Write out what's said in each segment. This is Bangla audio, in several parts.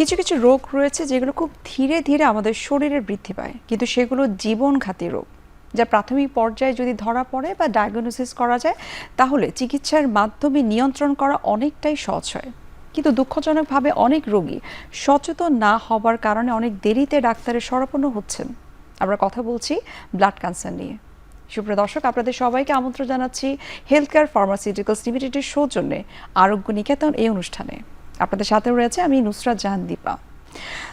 কিছু কিছু রোগ রয়েছে যেগুলো খুব ধীরে ধীরে আমাদের শরীরে বৃদ্ধি পায়, কিন্তু সেগুলো জীবনঘাতী রোগ, যা প্রাথমিক পর্যায়ে যদি ধরা পড়ে বা ডায়াগনোসিস করা যায় তাহলে চিকিৎসার মাধ্যমে নিয়ন্ত্রণ করা অনেকটাই সহজ হয়। কিন্তু দুঃখজনকভাবে অনেক রোগী সচেতন না হবার কারণে অনেক দেরিতে ডাক্তারের শরণাপন্ন হচ্ছেন। আমরা কথা বলছি ব্লাড ক্যান্সার নিয়ে। সুপ্রিয় দর্শক, আপনাদের সবাইকে আমন্ত্রণ জানাচ্ছি হেলথ কেয়ার ফার্মাসিউটিক্যালস লিমিটেডের সৌজন্যে আরোগ্য নিকেতন এই অনুষ্ঠানে। আপনাদের সাথে রয়েছে আমি নুসরাত জাহান দীপা।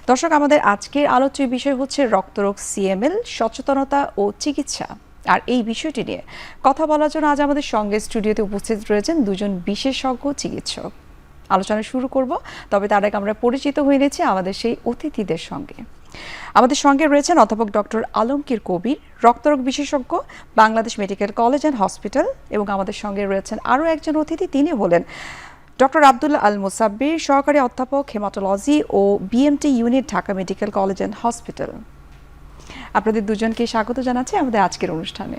দর্শক, আমাদের আজকের আলোচ্য বিষয় হচ্ছে রক্তরোগ সিএমএল, সচেতনতা ও চিকিৎসা। আর এই বিষয়টি নিয়ে কথা বলার জন্য আজ আমাদের সঙ্গে স্টুডিওতে উপস্থিত রয়েছেন দুজন বিশেষজ্ঞ চিকিৎসক। আলোচনা শুরু করব, তবে তার আগে আমরা পরিচিত হয়ে নিয়েছি আমাদের সেই অতিথিদের সঙ্গে। আমাদের সঙ্গে রয়েছেন অধ্যাপক ডক্টর আলমগীর কবির, রক্তরোগ বিশেষজ্ঞ, Bangladesh medical college and hospital. এবং আমাদের সঙ্গে রয়েছেন আরও একজন অতিথি, তিনি হলেন ডক্টর আব্দুল্লাহ আল মুসাব্বির, সহকারী অধ্যাপক হেমাটোলজি ও BMT unit, Dhaka medical college and hospital. আপনাদের দুজনকে স্বাগত জানাচ্ছি আমাদের আজকের অনুষ্ঠানে।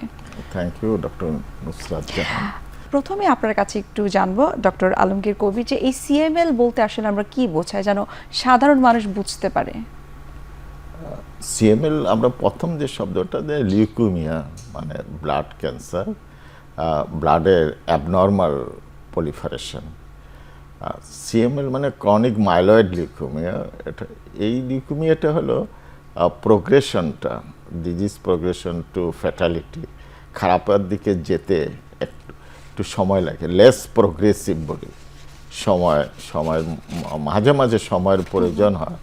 Thank you doctor Nusrat Jahan. প্রথমে আপনার কাছে একটু জানবো ডক্টর আলমগীর কবির, যে এই সিএমএল বলতে আসলে আমরা কি বোঝাই, যেন সাধারণ মানুষ বুঝতে পারে। সিএমএল আমরা প্রথম যে শব্দটা দেয় লিউকেমিয়া, মানে ব্লাড ক্যান্সার, ব্লাডের অ্যাবনর্মাল পলিফারেশন। সিএমএল মানে ক্রনিক মাইলয়েড লিউকেমিয়া। এই লিউকেমিয়াটা হলো প্রোগ্রেশনটা, ডিজিজ প্রোগ্রেশন টু ফ্যাটালিটি, খারাপের দিকে যেতে একটু সময় লাগে, লেস প্রোগ্রেসিভ বলি। সময় মাঝে মাঝে সময়ের প্রয়োজন হয়,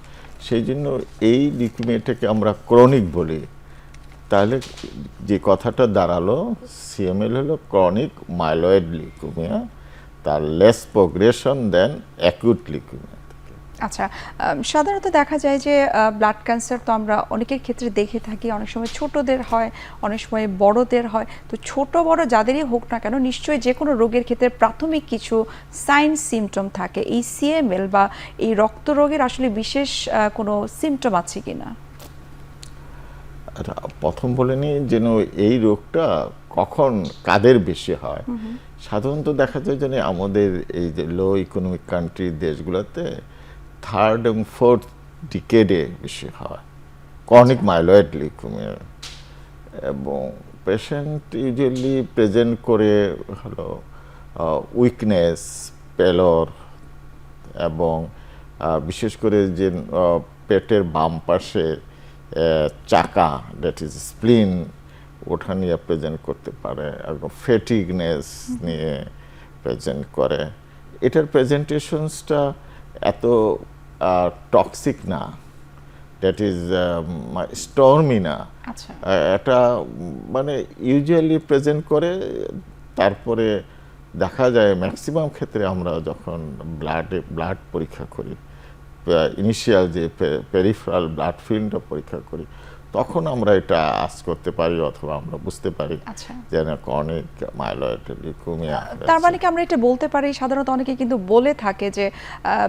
সেই জন্য এই লিউকেমিয়াটাকে আমরা ক্রনিক বলি। তাহলে যে কথাটা দাঁড়ালো, সিএমএল হলো ক্রনিক মাইলয়েড লিউকেমিয়া, তার লেস প্রোগ্রেশন দেন অ্যাকিউট লিউকেমিয়া। আচ্ছা, সাধারণত দেখা যায় যে ব্লাড ক্যান্সার তো আমরা অনেকের ক্ষেত্রে দেখে থাকি, অনেক সময় ছোটদের হয়, অনেক সময় বড়দের হয়। তো ছোট বড় যাদেরই হোক না কেন, নিশ্চয়ই যে কোনো রোগের ক্ষেত্রে প্রাথমিক কিছু সাইন সিমটম থাকে। এই সিএমএল বা এই রক্ত রোগের আসলে বিশেষ কোনো সিমটম আছে কিনা? প্রথম বলে নিই যেন এই রোগটা কখন কাদের বেশি হয়। সাধারণত দেখা যায় যে আমাদের এই যে লো ইকোনমিক কান্ট্রি দেশগুলোতে থার্ড এবং ফোর্থ ডিকেডে বেশি হয় ক্রনিক মাইলয়েড লিউকেমিয়া, এবং পেশেন্ট ইউজুয়ালি প্রেজেন্ট করে হলো উইকনেস, পেলর, এবং বিশেষ করে যে পেটের বাম পাশে চাকা, দ্যাট ইজ স্প্লিন, ওঠা নিয়ে প্রেজেন্ট করতে পারে, এবং ফেটিগনেস নিয়ে প্রেজেন্ট করে। এটার প্রেজেন্টেশনসটা এত টক্সিক না, দ্যাট ইজ স্টর্মি না। এটা মানে ইউজুয়ালি প্রেজেন্ট করে। তারপরে দেখা যায় ম্যাক্সিমাম ক্ষেত্রে আমরা যখন ব্লাড পরীক্ষা করি, ইনিশিয়াল যে পেরিফেরাল ব্লাড ফিল্মটা পরীক্ষা করি, তখন আমরা এটা আস করতে পারি অথবা আমরা বুঝতে পারি যে ক্রনিক মাইলয়েড লিউকেমিয়া। তার মানে কি আমরা এটা বলতে পারি, সাধারণত অনেকে কিন্তু বলে থাকে যে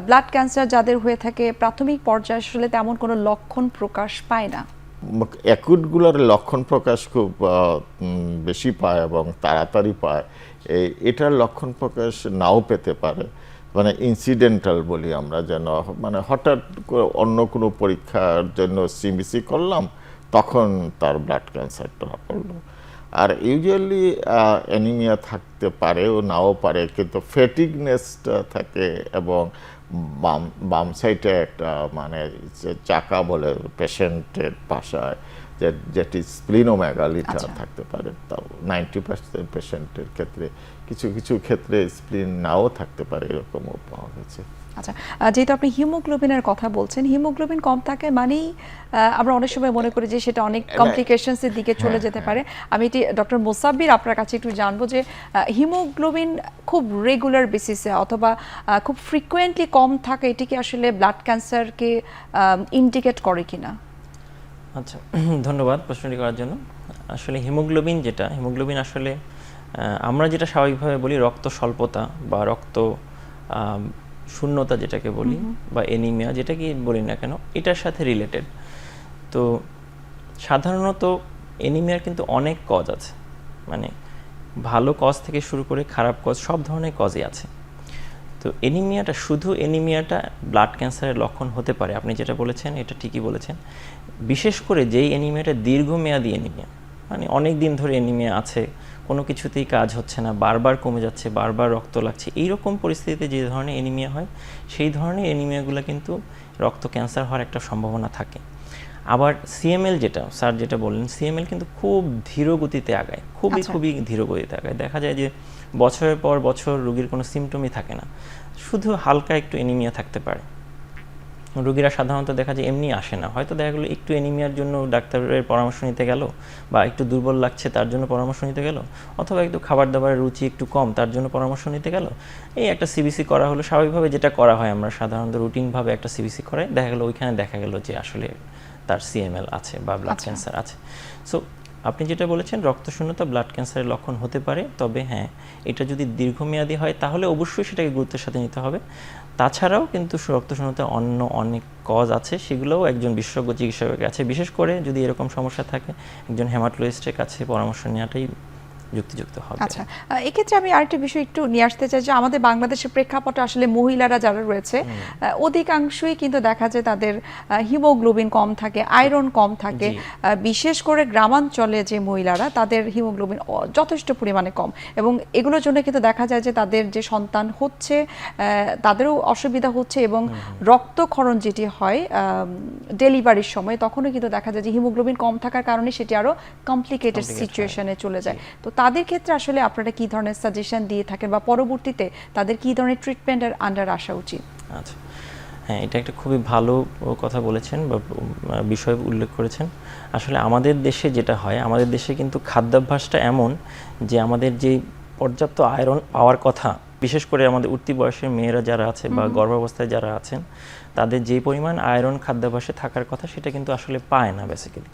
ব্লাড ক্যান্সার যাদের হয়ে থাকে প্রাথমিক পর্যায়ে আসলে তেমন কোনো লক্ষণ প্রকাশ পায় না। অ্যাকুটগুলোর লক্ষণ প্রকাশ খুব বেশি পায় এবং তাড়াতাড়ি পায়। এটার লক্ষণ প্রকাশ নাও পেতে পারে, মানে ইনসিডেন্টাল বলি আমরা, যেন মানে হঠাৎ অন্য কোনো পরীক্ষার জন্য সিবিসি করলাম, তখন তার ব্লাড ক্যান্সার ধরা পড়লো। আর ইউজুয়ালি অ্যানিমিয়া থাকতে পারেও নাও পারে, কিন্তু ফেটিগনেসটা থাকে, এবং বাম সাইডে একটা মানে চাকা বলে পেশেন্টের ভাষায়, যেটি স্প্লিনোমেগালিটা থাকতে পারে। তাও 90% পেশেন্টের ক্ষেত্রে, কিছু কিছু ক্ষেত্রে স্প্লিন নাও থাকতে পারে, এরকমও পাওয়া গেছে। আচ্ছা, যেহেতু আপনি হিমোগ্লোবিনের কথা বলছেন, হিমোগ্লোবিন কম থাকে মানেই আমরা অনেক সময় মনে করি যে সেটা অনেক কমপ্লিকেশনসের দিকে চলে যেতে পারে। আমি এটি ডক্টর মুসাব্বির আপনার কাছে একটু জানবো যে হিমোগ্লোবিন খুব রেগুলার বেসিসে অথবা খুব ফ্রিকোয়েন্টলি কম থাকে, এটি কি আসলে ব্লাড ক্যান্সারকে ইন্ডিকেট করে কিনা? আচ্ছা, ধন্যবাদ প্রশ্নটি করার জন্য। আসলে হিমোগ্লোবিন আসলে আমরা যেটা স্বাভাবিকভাবে বলি রক্ত স্বল্পতা বা রক্ত শূন্যতা যেটাকে বলি, বা এনিমিয়া যেটাকে বলি না কেন, এটার সাথে রিলেটেড। তো সাধারণত এনিমিয়ার কিন্তু অনেক কজ আছে, মানে ভালো কজ থেকে শুরু করে খারাপ কজ, সব ধরনের কজই আছে। তো এনিমিয়াটা, শুধু এনিমিয়াটা ব্লাড ক্যান্সারের লক্ষণ হতে পারে, আপনি যেটা বলেছেন এটা ঠিকই বলেছেন। বিশেষ করে যেই এনিমিয়াটা দীর্ঘমেয়াদী এনিমিয়া, মানে অনেক দিন ধরে এনিমিয়া আছে, কোনো কিছুতেই কাজ হচ্ছে না, বারবার কমে যাচ্ছে, বারবার রক্ত লাগছে, এইরকম পরিস্থিতিতে যে ধরনের এনিমিয়া হয়, সেই ধরনের এনিমিয়াগুলো কিন্তু রক্ত ক্যান্সার হওয়ার একটা সম্ভাবনা থাকে। আবার সিএমএল, যেটা স্যার যেটা বললেন, সিএমএল কিন্তু খুব ধীর গতিতে আগায়, খুবই ধীর গতিতে আগায়। দেখা যায় যে বছরের পর বছর রোগীর কোনো সিমটমই থাকে না, শুধু হালকা একটু এনিমিয়া থাকতে পারে। রোগীরা সাধারণত দেখা যায় এমনি আসে না, হয়তো দেখা গেলো একটু এনিমিয়ার জন্য ডাক্তারের পরামর্শ নিতে গেল, বা একটু দুর্বল লাগছে তার জন্য পরামর্শ নিতে গেল, অথবা একটু খাবার দাবারের রুচি একটু কম তার জন্য পরামর্শ নিতে গেল, এই একটা সিবিসি করা হলো। স্বাভাবিকভাবে যেটা করা হয়, আমরা সাধারণত রুটিনভাবে একটা সিবিসি করাই, দেখা গেলো ওইখানে দেখা গেল যে আসলে তার সিএমএল আছে বা ব্লাড ক্যান্সার আছে। সো আপনি যেটা বলেছেন, রক্তশূন্যতা ব্লাড ক্যান্সারের লক্ষণ হতে পারে, তবে হ্যাঁ, এটা যদি দীর্ঘমেয়াদী হয় তাহলে অবশ্যই সেটাকে গুরুত্বের সাথে নিতে হবে। তাছাড়াও কিন্তু রক্তশূন্যতার অন্য অনেক কজ আছে, সেগুলোও একজন বিশেষজ্ঞ চিকিৎসকের কাছে, বিশেষ করে যদি এরকম সমস্যা থাকে, একজন হেমাটোলজিস্টের কাছে পরামর্শ নেওয়াটাই যুক্তিযুক্ত হবে। আচ্ছা, এক্ষেত্রে আমি আরেকটা বিষয় একটু নিয়ে আসতে চাই, যে আমাদের বাংলাদেশের প্রেক্ষাপটে আসলে মহিলারা যারা রয়েছে অধিকাংশই কিন্তু দেখা যায় তাদের হিমোগ্লোবিন কম থাকে, আয়রন কম থাকে। বিশেষ করে গ্রামাঞ্চলে যে মহিলারা, তাদের হিমোগ্লোবিন যথেষ্ট পরিমাণে কম, এবং এগুলোর জন্য কিন্তু দেখা যায় যে তাদের যে সন্তান হচ্ছে তাদেরও অসুবিধা হচ্ছে, এবং রক্তক্ষরণ যেটি হয় ডেলিভারির সময়, তখনও কিন্তু দেখা যায় যে হিমোগ্লোবিন কম থাকার কারণে সেটি আরো কমপ্লিকেটেড সিচুয়েশনে চলে যায়। তো তাদের ক্ষেত্রে আসলে আপনারা কি ধরনের সাজেশন দিয়ে থাকেন, বা পরবর্তীতে তাদের কি ধরনের ট্রিটমেন্টের আন্ডার আসা উচিত? আচ্ছা, হ্যাঁ, এটা একটা খুবই ভালো কথা বলেছেন বা বিষয় উল্লেখ করেছেন। আসলে আমাদের দেশে যেটা হয়, আমাদের দেশে কিন্তু খাদ্যাভ্যাসটা এমন যে আমাদের যে পর্যাপ্ত আয়রন পাওয়ার কথা, বিশেষ করে আমাদের উঠতি বয়সের মেয়েরা যারা আছে বা গর্ভাবস্থায় যারা আছেন, তাদের যে পরিমাণ আয়রন খাদ্যাভ্যাসে থাকার কথা সেটা কিন্তু আসলে পায় না বেসিক্যালি,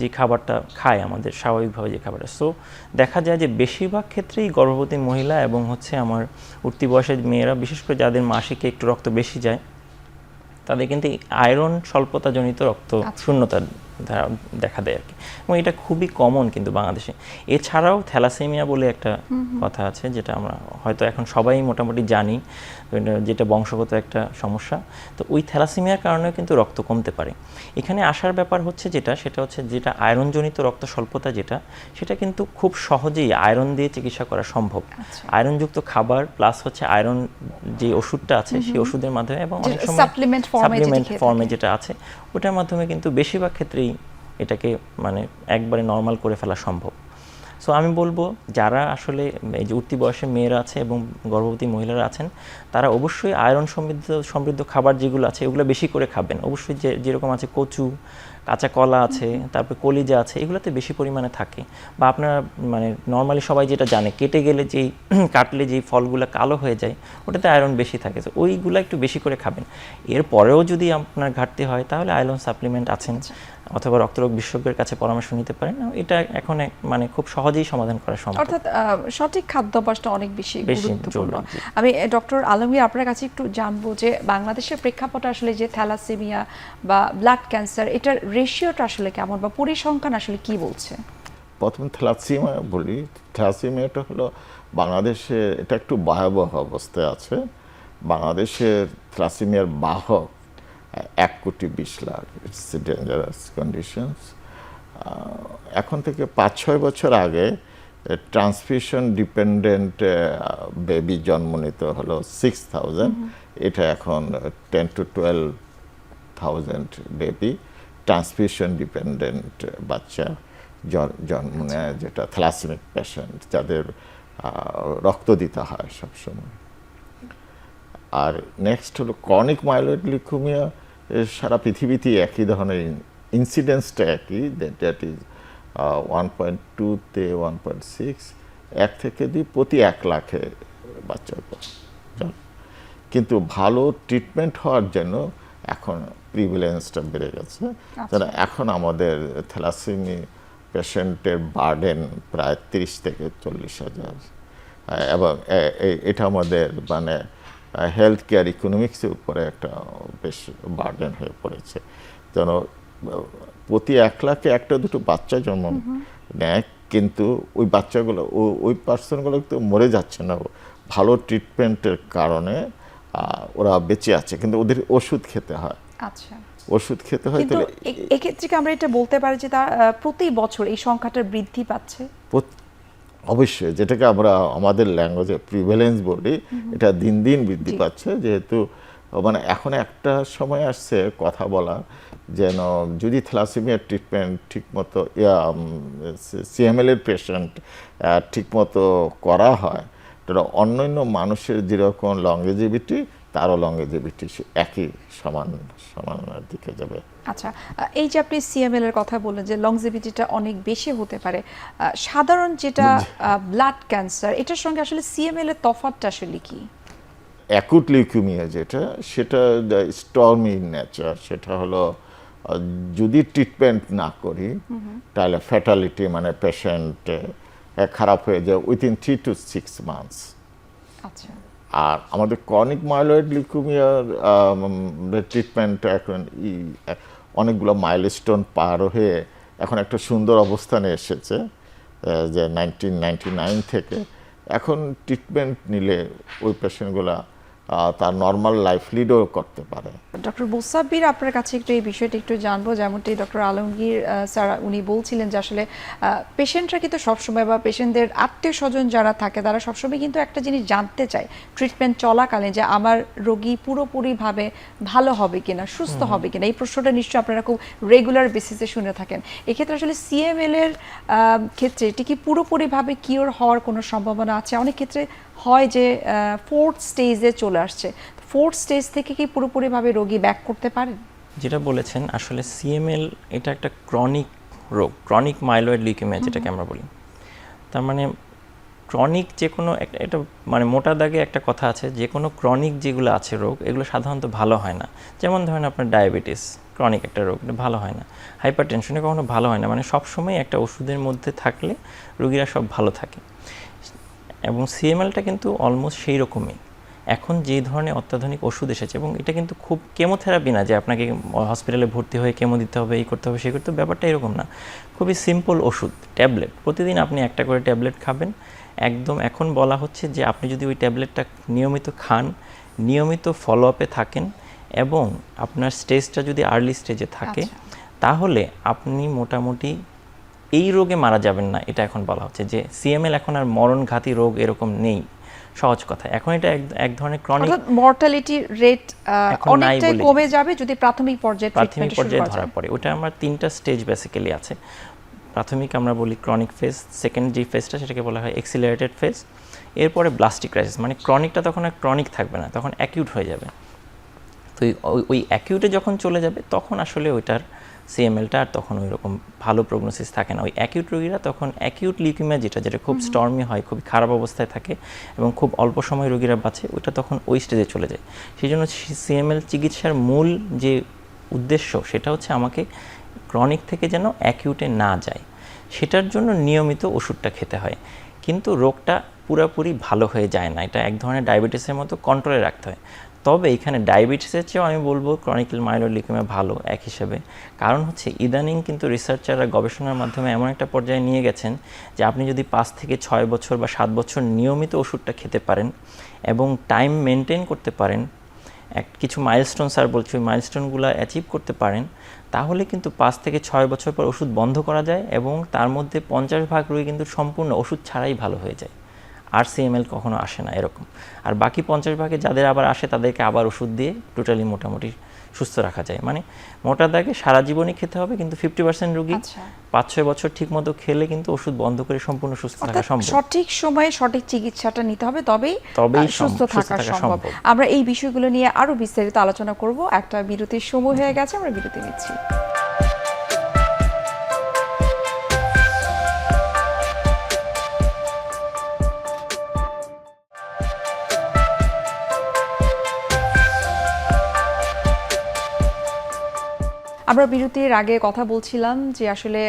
যে খাবারটা খায় আমাদের স্বাভাবিকভাবে যে খাবারটা। সো দেখা যায় যে বেশিরভাগ ক্ষেত্রেই গর্ভবতী মহিলা এবং আমার উঠতি বয়সের মেয়েরা, বিশেষ করে যাদের মাসিকে একটু রক্ত বেশি যায়, তাদের কিন্তু আয়রন স্বল্পতাজনিত রক্ত শূন্যতা দেখা দেয় আর কি, এবং এটা খুবই কমন কিন্তু বাংলাদেশে। এছাড়াও থ্যালাসেমিয়া বলে একটা কথা আছে, যেটা আমরা হয়তো এখন সবাই মোটামুটি জানি, যেটা বংশগত একটা সমস্যা। তো ওই থ্যালাসেমিয়ার কারণেও কিন্তু রক্ত কমতে পারে। এখানে আসার ব্যাপার হচ্ছে যেটা আয়রনজনিত রক্ত স্বল্পতা, সেটা কিন্তু খুব সহজেই আয়রন দিয়ে চিকিৎসা করা সম্ভব। আয়রনযুক্ত খাবার প্লাস আয়রন যে ওষুধটা আছে, সেই ওষুধের মাধ্যমে, এবং অনেক সময় সাপ্লিমেন্ট ফর্মে যেটা আছে, ওটার মাধ্যমে কিন্তু বেশিরভাগ ক্ষেত্রেই এটাকে একবারে নর্মাল করে ফেলা সম্ভব। সো আমি বলবো, যারা আসলে এই যে উঠতি বয়সে মেয়েরা আছে এবং গর্ভবতী মহিলারা আছেন, তারা অবশ্যই আয়রন সমৃদ্ধ খাবার যেগুলো আছে, এগুলো বেশি করে খাবেন। অবশ্যই যেরকম আছে কচু, কাঁচা কলা আছে, তারপরে কলিজা আছে, এগুলোতে বেশি পরিমাণে থাকে। বা আপনারা নর্মালি সবাই যেটা জানে, কাটলে যেই ফলগুলো কালো হয়ে যায়, ওটাতে আয়রন বেশি থাকে, তো ওইগুলো একটু বেশি করে খাবেন। এরপরেও যদি আপনার ঘাটতি হয়, তাহলে আয়রন সাপ্লিমেন্ট আছেন, অথবা রক্তরোগ বিশেষজ্ঞের কাছে পরামর্শ নিতে পারেন। এটা এখন খুব সহজেই সমাধান করা সম্ভব। অর্থাৎ সঠিক খাদ্যাভ্যাসটা অনেক বেশি গুরুত্বপূর্ণ। আমি ডক্টর আলমগীর, আপনার কাছে একটু জানবো যে বাংলাদেশের প্রেক্ষাপটে আসলে যে থ্যালাসেমিয়া বা ব্লাড ক্যান্সার, এটার রেশিওটা আসলে কেমন, বা পরিসংখ্যান আসলে কি বলছে? প্রথম থ্যালাসেমিয়া বলি। থ্যালাসেমিয়াটা হলো বাংলাদেশে, এটা একটু ভয়াবহ অবস্থায় আছে। বাংলাদেশের থ্যালাসেমিয়ার বাহক 1,20,00,000। It's dangerous conditions. এখন থেকে 5-6 বছর আগে ট্রান্সফিউশন ডিপেন্ডেন্ট বেবি জন্ম নিতে হলো 6,000। এটা এখন 10 to 12,000 বেবি ট্রান্সফিউশন ডিপেন্ডেন্ট বাচ্চা জন্ম নেয়, যেটা থ্যালাসেমিক পেশেন্ট, যাদের রক্ত দিতে হয় সবসময়। আর নেক্সট হলো ক্রনিক মাইলয়েড লিউকেমিয়া। সারা পৃথিবীতেই একই ধরনের ইনসিডেন্সটা একই, দ্যাট ইজ 1.2 তে 1.6, 1 থেকে 2 প্রতি 1 লাখে বাচ্চার পর। কিন্তু ভালো ট্রিটমেন্ট হওয়ার জন্য এখন প্রিভিলেন্সটা বেড়ে গেছে। এখন আমাদের থ্যালাসেমি পেশেন্টের বার্ডেন প্রায় 30 থেকে 40,000, এবং এটা আমাদের হেলথ কেয়ার ইকোনমিক্সের উপরে একটা বেশ বার্ডেন হয়ে পড়েছে। যেন প্রতি 1 লাখে 1-2 বাচ্চা জন্ম নেয়, কিন্তু ওই বাচ্চাগুলো, ওই পার্সনগুলো তো মরে যাচ্ছে না ভালো ট্রিটমেন্টের কারণে। ওরা বেঁচে আছে, কিন্তু ওদের ওষুধ খেতে হয়, আচ্ছা। ওষুধ খেতে হয়। কিন্তু তাহলে এক্ষেত্রে কি আমরা এটা বলতে পারি যে তা প্রতি বছর এই সংখ্যাটা বৃদ্ধি পাচ্ছে? অবশ্যই, যেটাকে আমরা আমাদের ল্যাঙ্গুয়েজে প্রিভ্যালেন্স বলি, এটা দিন দিন বৃদ্ধি জি। পাচ্ছে। যেহেতু মানে এখন একটা সময় আসছে কথা বলা, যেন যদি থ্যালাসেমিয়ার ট্রিটমেন্ট ঠিকমতো সিএমএল এর পেশেন্ট ঠিকমতো করা হয়, তাহলে অন্যান্য মানুষের যেরকম লংগেজিভিটি, তারও লংগেজিভিটি একই সমান দিকে যাবে। আচ্ছা, এই যে আপনি সিএমএল এর কথা বললেন যে লংজিভিটিটা অনেক বেশি হতে পারে, সাধারণ যেটা ব্লাড ক্যান্সার, এটার সঙ্গে আসলে সিএমএল এর তফাৎটা আসলে কি? অ্যাকুট লিউকেমিয়া যেটা, সেটা স্টর্মি নেচার। সেটা হলো যদি ট্রিটমেন্ট না করি তাহলে ফ্যাটালিটি, মানে পেশেন্ট খারাপ হয়ে যায় উইথিন 3 to 6 months। আচ্ছা। আর আমাদের ক্রনিক মাইলয়েড লিউকেমিয়ার ট্রিটমেন্ট এখন অনেকগুলো মাইলস্টোন পার হয়ে এখন একটা সুন্দর অবস্থানে এসেছে, যে 1999 থেকে এখন ট্রিটমেন্ট নিলে ওই পেশেন্টগুলা তার নর্মাল লাইফ লিডও করতে পারে। ডক্টর মুসাব্বির, আপনার কাছে একটু এই বিষয়টা একটু জানবো। যেমনটি ডক্টর আলমগীর স্যার উনি বলছিলেন যে আসলে পেশেন্টরা কিন্তু সবসময়, বা পেশেন্টদের আত্মীয় স্বজন যারা থাকে তারা সবসময় কিন্তু একটা জিনিস জানতে চায় ট্রিটমেন্ট চলাকালীন, যে আমার রোগী পুরোপুরিভাবে ভালো হবে কিনা, সুস্থ হবে কিনা। এই প্রশ্নটা নিশ্চয়ই আপনারা খুব রেগুলার বেসিসে শুনে থাকেন। এক্ষেত্রে আসলে সিএমএল এর ক্ষেত্রে এটি কি পুরোপুরিভাবে কিওর হওয়ার কোনো সম্ভাবনা আছে? অনেক ক্ষেত্রে হয় যে 4th স্টেজে চলে আসছে, 4th স্টেজ থেকে কি পুরোপুরিভাবে রোগী ব্যাক করতে পারেন? যেটা বলেছেন, আসলে সিএমএল এটা একটা ক্রনিক রোগ, ক্রনিক মাইলয়েড লিউকেমিয়া যেটাকে আমরা বলি। তার মানে ক্রনিক যে কোনো এটা মানে মোটা দাগে একটা কথা আছে, যে কোনো ক্রনিক যেগুলো আছে রোগ, এগুলো সাধারণত ভালো হয় না। যেমন ধরেন আপনার ডায়াবেটিস ক্রনিক একটা রোগ, এটা ভালো হয় না। হাইপার টেনশনে কখনো ভালো হয় না, মানে সবসময় একটা ওষুধের মধ্যে থাকলে রোগীরা সব ভালো থাকে। এবং সিএমএলটা কিন্তু অলমোস্ট সেই রকমই। এখন যে ধরনের অত্যাধুনিক ওষুধ এসেছে, এবং এটা কিন্তু খুব কেমোথেরাপি না যে আপনাকে হসপিটালে ভর্তি হয়ে কেমো দিতে হবে, এই করতে হবে, সেই করতে হবে, ব্যাপারটা এরকম না। খুবই সিম্পল ওষুধ, ট্যাবলেট, প্রতিদিন আপনি একটা করে ট্যাবলেট খাবেন একদম। এখন বলা হচ্ছে যে আপনি যদি ওই ট্যাবলেটটা নিয়মিত খান, নিয়মিত ফলো আপে থাকেন, এবং আপনার স্টেজটা যদি আর্লি স্টেজে থাকে, তাহলে আপনি মোটামুটি এই রোগে মারা যাবেন না। এটা এখন বলা হচ্ছে যে সিএমএল এখন আর মরণঘাতী রোগ এরকম নেই, সহজ কথা। এখন এটা এক ধরনের ক্রনিক, মর্টালিটি রেট অনেকটাই কমে যাবে যদি প্রাথমিক পর্যায়ে ধরা পড়ে। ওটা আমার 3টা স্টেজ বেসিক্যালি আছে। প্রাথমিক আমরা বলি ক্রনিক ফেজ, সেকেন্ড যে ফেজটা সেটাকে বলা হয় এক্সিলারেটেড ফেজ, এরপরে ব্লাস্টিক ক্রাইসিস, মানে ক্রনিকটা তখন আর ক্রনিক থাকবে না, তখন অ্যাকিউট হয়ে যাবে। তো ওই অ্যাকিউটে যখন চলে যাবে তখন আসলে ওইটার সিএমএলটা আর তখন ওই রকম ভালো প্রগনোসিস থাকে না। ওই অ্যাকিউট রোগীরা তখন অ্যাকিউট লিউকেমিয়া যেটা খুব স্টর্মি হয়, খুবই খারাপ অবস্থায় থাকে এবং খুব অল্প সময় রোগীরা বাঁচে, ওইটা তখন ওই স্টেজে চলে যায়। সেই জন্য সিএমএল চিকিৎসার মূল যে উদ্দেশ্য সেটা হচ্ছে আমাকে ক্রনিক থেকে যেন অ্যাকিউটে না যায়, সেটার জন্য নিয়মিত ওষুধটা খেতে হয়। কিন্তু রোগটা পুরোপুরি ভালো হয়ে যায় না, এটা এক ধরনের ডায়াবেটিসের মতো কন্ট্রোলে রাখতে হয়। তবে এখানে ডায়াবেটিসের চেয়েও আমি বলবো ক্রনিক মাইলয়েড লিউকেমিয়া ভালো এক হিসেবে। কারণ হচ্ছে ইদানিং কিন্তু রিসার্চাররা গবেষণার মাধ্যমে এমন একটা পর্যায়ে নিয়ে গেছেন যে আপনি যদি 5 থেকে 6 বছর বা 7 বছর নিয়মিত ওষুধটা খেতে পারেন এবং টাইম মেনটেন করতে পারেন, কিছু মাইলস্টোন স্যার বলছি, ওই মাইলস্টোনগুলো অ্যাচিভ করতে পারেন, তাহলে কিন্তু 5 থেকে 6 বছর পর ওষুধ বন্ধ করা যায় এবং তার মধ্যে 50% রোগী কিন্তু সম্পূর্ণ ওষুধ ছাড়াই ভালো হয়ে যায়, আর সিএমএল কখনো আসে না এরকম। আর বাকি 50% যাদের আবার আসে তাদেরকে আবার ওষুধ দিয়ে টোটালি মোটামুটি সুস্থ রাখা যায়। মানে মোটা দাগে সারা জীবনই খেতে হবে, কিন্তু 50% রোগী 5-6 বছর ঠিক মতো খেলে কিন্তু ওষুধ বন্ধ করে সম্পূর্ণ সুস্থ থাকা সম্ভব। সঠিক সময়ে সঠিক চিকিৎসাটা নিতে হবে, তবেই সুস্থ থাকা সম্ভব। আমরা এই বিষয়গুলো নিয়ে আরো বিস্তারিত আলোচনা করব। একটা বিরতির সময় হয়ে গেছে, আমরা বিরতি নিচ্ছি। আমরা বিরতির আগে কথা বলছিলাম যে আসলে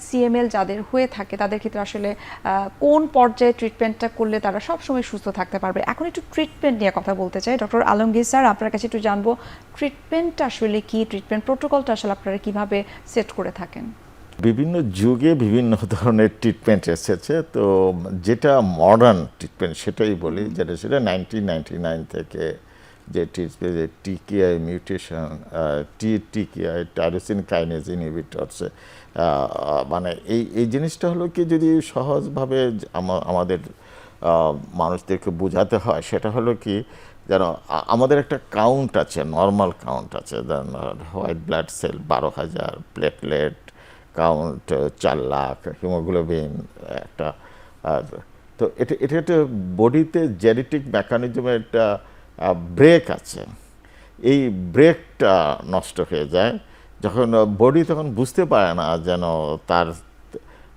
সিএমএল যাদের হয়ে থাকে তাদের ক্ষেত্রে আসলে কোন পর্যায়ে ট্রিটমেন্টটা করলে তারা সবসময় সুস্থ থাকতে পারবে। এখন একটু ট্রিটমেন্ট নিয়ে কথা বলতে চাই। ডক্টর আলমগীর স্যার, আপনার কাছে একটু জানবো ট্রিটমেন্টটা আসলে কি, ট্রিটমেন্ট প্রোটোকলটা আসলে আপনারা কিভাবে সেট করে থাকেন? বিভিন্ন যুগে বিভিন্ন ধরনের ট্রিটমেন্ট এসেছে, তো যেটা মডার্ন ট্রিটমেন্ট সেটাই বলি, যেটা 1999 থেকে যেটি যে টিকিআই মিউটেশন, টিকিআই টাইরোসিন কাইনেজ ইনহিবিটরস, মানে এই জিনিসটা হলো কি, যদি সহজভাবে আমাদের মানুষদেরকে বোঝাতে হয়, সেটা হলো কি, যেন আমাদের একটা কাউন্ট আছে, নর্মাল কাউন্ট আছে, white blood cell 12,000, platelet count 4 lakh, haemoglobin একটা, তো এটা একটা বডিতে জেনেটিক মেকানিজমের একটা ব্রেক আছে। এই ব্রেকটা নষ্ট হয়ে যায় যখন বডি তখন বুঝতে পারে না যেন তার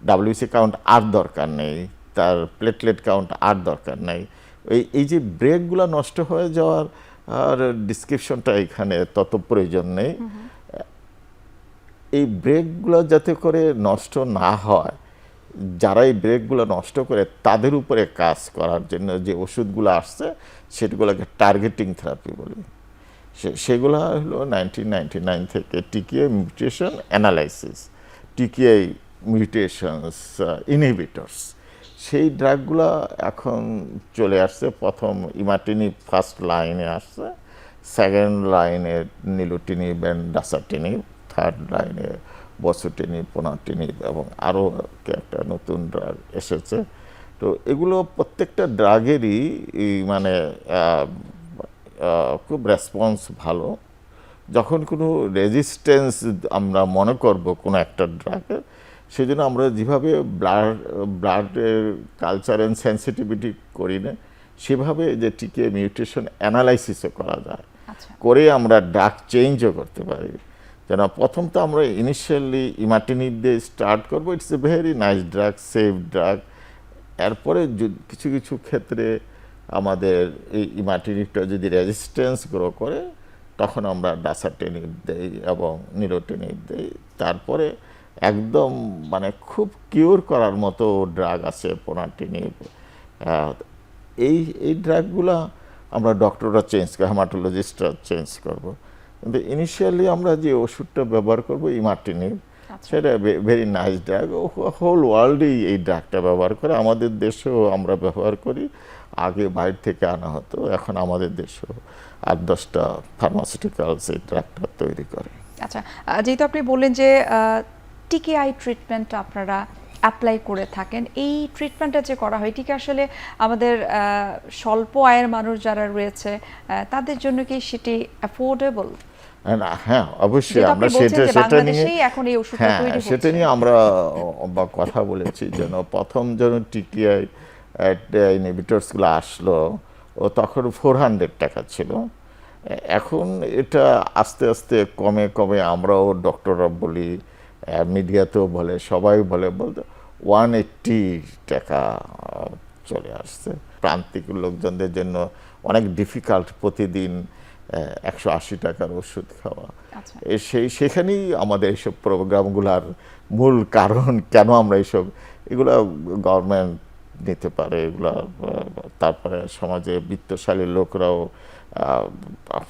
ডাব্লিউসি কাউন্ট আর দরকার নেই, তার প্লেটলেট কাউন্ট আর দরকার নেই। এই যে ব্রেকগুলো নষ্ট হয়ে যাওয়ার আর ডিসক্রিপশনটা এখানে তত প্রয়োজন নেই। এই ব্রেকগুলো যাতে করে নষ্ট না হয়, যারা এই ব্রেকগুলো নষ্ট করে তাদের উপরে কাজ করার জন্য যে ওষুধগুলো আসছে সেগুলোকে টার্গেটিং থেরাপি বলি। সেগুলো হলো 1999 থেকে টিকিআই মিউটেশন অ্যানালাইসিস, টিকিআই মিউটেশনস ইনহিবিটরস, সেই ড্রাগগুলো এখন চলে আসছে। প্রথম ইমাটিনিব ফার্স্ট লাইনে আসছে, সেকেন্ড লাইনে নিলুটিনিব অ্যান্ড ডাসাটিনিব, থার্ড লাইনে বসুটিনিব, পোনাটিনিব, এবং আরও একটা নতুন ড্রাগ এসেছে। তো এগুলো প্রত্যেকটা ড্রাগেরই মানে খুব রেসপন্স ভালো। যখন কোনো রেজিস্ট্যান্স আমরা মনে করব কোনো একটা ড্রাগের, সেই জন্য আমরা যেভাবে ব্লাডের কালচার অ্যান্ড সেন্সিটিভিটি করি না, সেভাবে যে টিকিআই মিউটেশন অ্যানালাইসিসও করা যায়, করে আমরা ড্রাগ চেঞ্জও করতে পারি। যেন প্রথম তো আমরা ইনিশিয়ালি ইমাটিনিব দিয়ে স্টার্ট করবো, it's a very nice drug, safe drug. এরপরে কিছু কিছু ক্ষেত্রে আমাদের এই ইমাটিনিবটা যদি রেজিস্ট্যান্স গ্রো করে, তখন আমরা ডাসাটিনিব দেই এবং নিলোটিনিব দেই। তারপরে একদম মানে খুব কিওর করার মতো ড্রাগ আছে পোনাটিনিব। এই ড্রাগগুলো আমরা ডক্টররা চেঞ্জ করবো, হেমাটোলজিস্টরা চেঞ্জ করব। কিন্তু ইনিশিয়ালি আমরা যে ওষুধটা ব্যবহার করব ইমাটিনিব, সেটা ভেরি নাইস ড্রাগ। হোল ওয়ার্ল্ডেই এই ড্রাগটা ব্যবহার করে, আমাদের দেশেও আমরা ব্যবহার করি। আগে বাইরে থেকে আনা হতো, এখন আমাদের দেশেও 8-10টা ফার্মাসিউটিক্যালস এই ড্রাগটা তৈরি করে। আচ্ছা, যেহেতু আপনি বললেন যে টিকিআই ট্রিটমেন্টটা আপনারা অ্যাপ্লাই করে থাকেন, এই ট্রিটমেন্টটা যে করা হয়, ঠিক আসলে আমাদের স্বল্প আয়ের মানুষ যারা রয়েছে তাদের জন্য কি সেটি অ্যাফোর্ডেবল? হ্যাঁ, অবশ্যই আমরা সেটা নিয়ে আমরা কথা বলেছি। যেন প্রথম যখন টিকিআই ইনহিবিটরসগুলো আসলো, ও তখন 400 টাকা ছিল। এখন এটা আস্তে আস্তে কমে কমে, আমরাও ডক্টররা বলি, মিডিয়াতেও বলে, সবাই বলতে 180 টাকা চলে আসছে। প্রান্তিক লোকজনদের জন্য অনেক ডিফিকাল্ট প্রতিদিন 180 টাকার ওষুধ খাওয়া। সেখানেই আমাদের এইসব প্রোগ্রামগুলার মূল কারণ, কেন আমরা এগুলো গভর্নমেন্ট নিতে পারে এগুলা, তারপরে সমাজে বিত্তশালী লোকরাও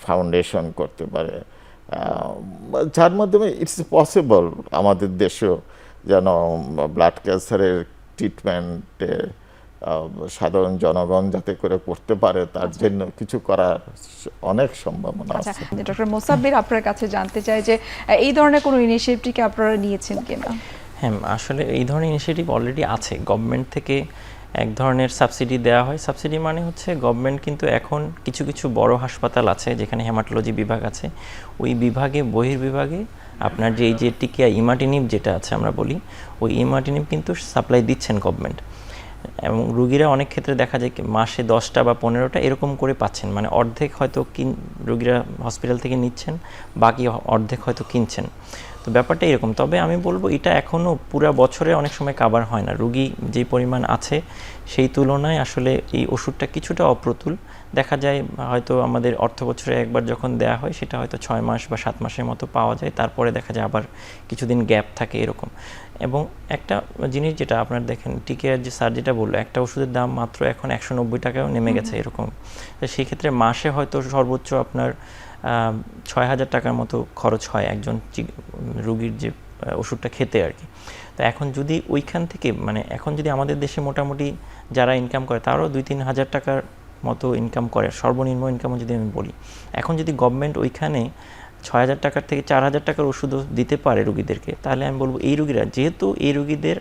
ফাউন্ডেশন করতে পারে, যার মাধ্যমে ইটস পসিবল আমাদের দেশেও যেন ব্লাড ক্যান্সারের ট্রিটমেন্টে সাধারণ জনগণ যাতে করে করতে পারে, তার জন্য কিছু করার অনেক সম্ভাবনা আছে। ডক্টর মোসাব্বির, আপনার কাছে জানতে চাই যে এই ধরনের কোনো ইনিশিয়েটিভ আপনারা নিয়েছেন কিনা? হ্যাঁ, আসলে এই ধরনের ইনিশিয়েটিভ অলরেডি আছে। গভর্নমেন্ট থেকে এক ধরনের সাবসিডি দেওয়া হয়। সাবসিডি মানে হচ্ছে গভর্নমেন্ট কিন্তু এখন কিছু কিছু বড় হাসপাতাল আছে যেখানে হেমাটোলজি বিভাগ আছে, ওই বিভাগে বহির্বিভাগে আপনার যে এই যে টিকিআই ইমাটিনিব যেটা আছে আমরা বলি, ওই ইমাটিনিব কিন্তু সাপ্লাই দিচ্ছেন গভর্নমেন্ট। এবং রুগীরা অনেক ক্ষেত্রে দেখা যায় মাসে 10টা বা 15টা এরকম করে পাচ্ছেন, মানে অর্ধেক হয়তো রুগীরা হসপিটাল থেকে নিচ্ছেন, বাকি অর্ধেক হয়তো কিনছেন। তো ব্যাপারটা এরকম। তবে আমি বলবো এটা এখনও পুরো বছরে অনেক সময় কাভার হয় না। রুগী যেই পরিমাণ আছে সেই তুলনায় আসলে এই ওষুধটা কিছুটা অপ্রতুল। দেখা যায় হয়তো আমাদের অর্থ বছরে একবার যখন দেয়া হয় সেটা হয়তো 6 মাস বা 7 মাসের মতো পাওয়া যায়, তারপরে দেখা যায় আবার কিছুদিন গ্যাপ থাকে এরকম। এবং একটা জিনিস যেটা আপনার দেখেন, টিকিআর যে স্যার যেটা বললো, একটা ওষুধের দাম মাত্র এখন 190 টাকাও নেমে গেছে এরকম। তো সেই ক্ষেত্রে মাসে হয়তো সর্বোচ্চ আপনার 6,000 টাকার মতো খরচ হয় একজন রুগীর যে ওষুধটা খেতে আর কি। তো এখন যদি ওইখান থেকে, মানে এখন যদি আমাদের দেশে মোটামুটি যারা ইনকাম করে তারও 2-3 হাজার টাকার মতো ইনকাম করে, সর্বনিম্ন ইনকামও যদি আমি বলি, এখন যদি গভর্নমেন্ট ওইখানে 6,000 টাকার থেকে 4,000 টাকার ওষুধও দিতে পারে রুগীদেরকে, তাহলে আমি বলবো এই রুগীরা, যেহেতু এই রুগীদের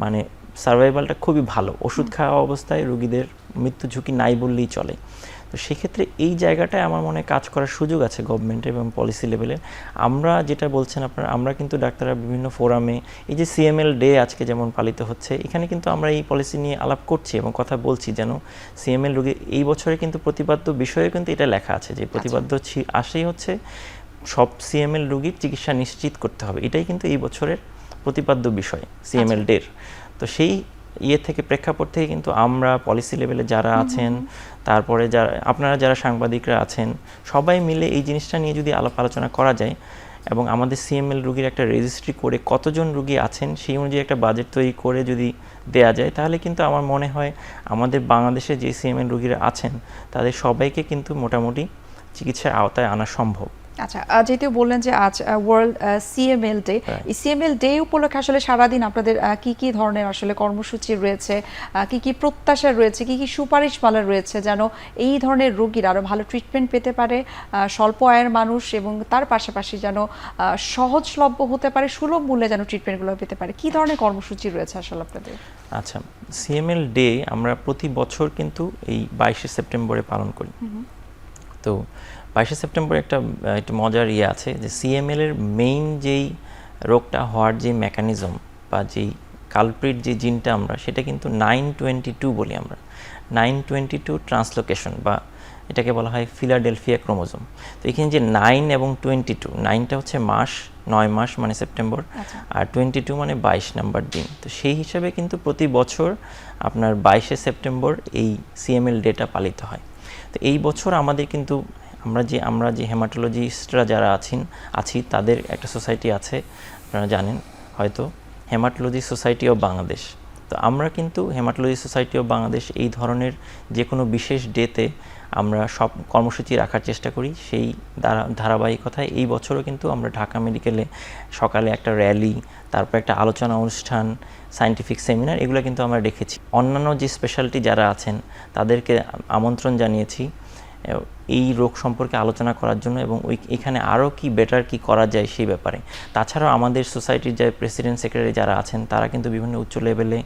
মানে সার্ভাইভালটা খুবই ভালো, ওষুধ খাওয়া অবস্থায় রুগীদের মৃত্যু ঝুঁকি নাই বললেই চলে। তো সেক্ষেত্রে এই জায়গাটায় আমার মনে হয় কাজ করার সুযোগ আছে গভর্নমেন্টের এবং পলিসি লেভেলের। আমরা যেটা বলছেন আপনারা, আমরা কিন্তু ডাক্তাররা বিভিন্ন ফোরামে, এই যে সিএমএল ডে আজকে যেমন পালিত হচ্ছে, এখানে কিন্তু আমরা এই পলিসি নিয়ে আলাপ করছি এবং কথা বলছি, যেন সিএমএল রোগী এই বছরে কিন্তু প্রতিপাদ্য বিষয়ে কিন্তু এটা লেখা আছে যে প্রতিপাদ্য আসেই হচ্ছে সব সিএমএল রোগীর চিকিৎসা নিশ্চিত করতে হবে, এটাই কিন্তু এই বছরের প্রতিপাদ্য বিষয় সিএমএল ডের। তো সেই থেকে প্রেক্ষাপট থেকে কিন্তু আমরা পলিসি লেভেলে যারা আছেন, তারপরে যারা আপনারা যারা সাংবাদিকরা আছেন, সবাই মিলে এই জিনিসটা নিয়ে যদি আলাপ আলোচনা করা যায় এবং আমাদের সিএমএল রোগীর একটা রেজিস্ট্রি করে কতজন রোগী আছেন সেই অনুযায়ী একটা বাজেট তৈরি করে যদি দেয়া যায়, তাহলে কিন্তু আমার মনে হয় আমাদের বাংলাদেশে যে সিএমএল রোগীরা আছেন তাদের সবাইকে কিন্তু মোটামুটি চিকিৎসার আওতায় আনা সম্ভব। আচ্ছা, যেহেতু বললেন যে আজ ওয়ার্ল্ড সিএমএল ডে, এই সিএমএল ডে উপলক্ষে আসলে সারাদিন আপনাদের কি কি ধরনের আসলে কর্মসূচি রয়েছে, কি কি প্রত্যাশা রয়েছে, কি কি সুপারিশমালা রয়েছে যেন এই ধরনের রোগীরা আরো ভালো ট্রিটমেন্ট পেতে পারে, স্বল্প আয়ের মানুষ, এবং তার পাশাপাশি যেন সহজলভ্য হতে পারে, সুলভ মূল্যে যেন ট্রিটমেন্টগুলো পেতে পারে, কি ধরনের কর্মসূচি রয়েছে আসলে আপনাদের? আচ্ছা, সিএমএল ডে আমরা প্রতি বছর কিন্তু এই 22শে সেপ্টেম্বরে পালন করি। তো 22শে সেপ্টেম্বর একটা মজার আছে যে সিএমএল এর মেইন যেই রোগটা হওয়ার যে মেকানিজম বা যেই কালপ্রিট যে জিনটা আমরা, সেটা কিন্তু 922 বলি আমরা, 922 ট্রান্সলোকেশন, বা এটাকে বলা হয় ফিলাডেলফিয়া ক্রোমোজোম। তো এখানে যে 9 এবং 22, 9টা হচ্ছে মাস, 9 মাস মানে সেপ্টেম্বর, আর 22 মানে 22 নাম্বার দিন। তো সেই হিসাবে কিন্তু প্রতি বছর আপনার 22শে সেপ্টেম্বর এই সিএমএল ডেটা পালিত হয়। তো এই বছর আমাদের কিন্তু আমরা যে হেমাটোলজিস্টরা যারা আছি তাদের একটা সোসাইটি আছে, আপনারা জানেন হয়তো, হেমাটোলজি সোসাইটি অফ বাংলাদেশ। তো আমরা কিন্তু হেমাটোলজি সোসাইটি অফ বাংলাদেশ এই ধরনের যে কোনো বিশেষ ডেতে আমরা সব কর্মসূচি রাখার চেষ্টা করি। সেই ধারাবাহিকতায় এই বছরও কিন্তু আমরা ঢাকা মেডিকেলে সকালে একটা র্যালি, তারপর একটা আলোচনা অনুষ্ঠান, সায়েন্টিফিক সেমিনার, এগুলো কিন্তু আমরা রেখেছি। অন্যান্য যে স্পেশালিটি যারা আছেন তাদেরকে আমন্ত্রণ জানিয়েছি এই রোগ সম্পর্কে আলোচনা করার জন্য, এবং এখানে আরও কি বেটার কি করা যায় সেই ব্যাপারে। তাছাড়াও আমাদের সোসাইটির যে প্রেসিডেন্ট সেক্রেটারি যারা আছেন তারা কিন্তু বিভিন্ন উচ্চ লেভেলে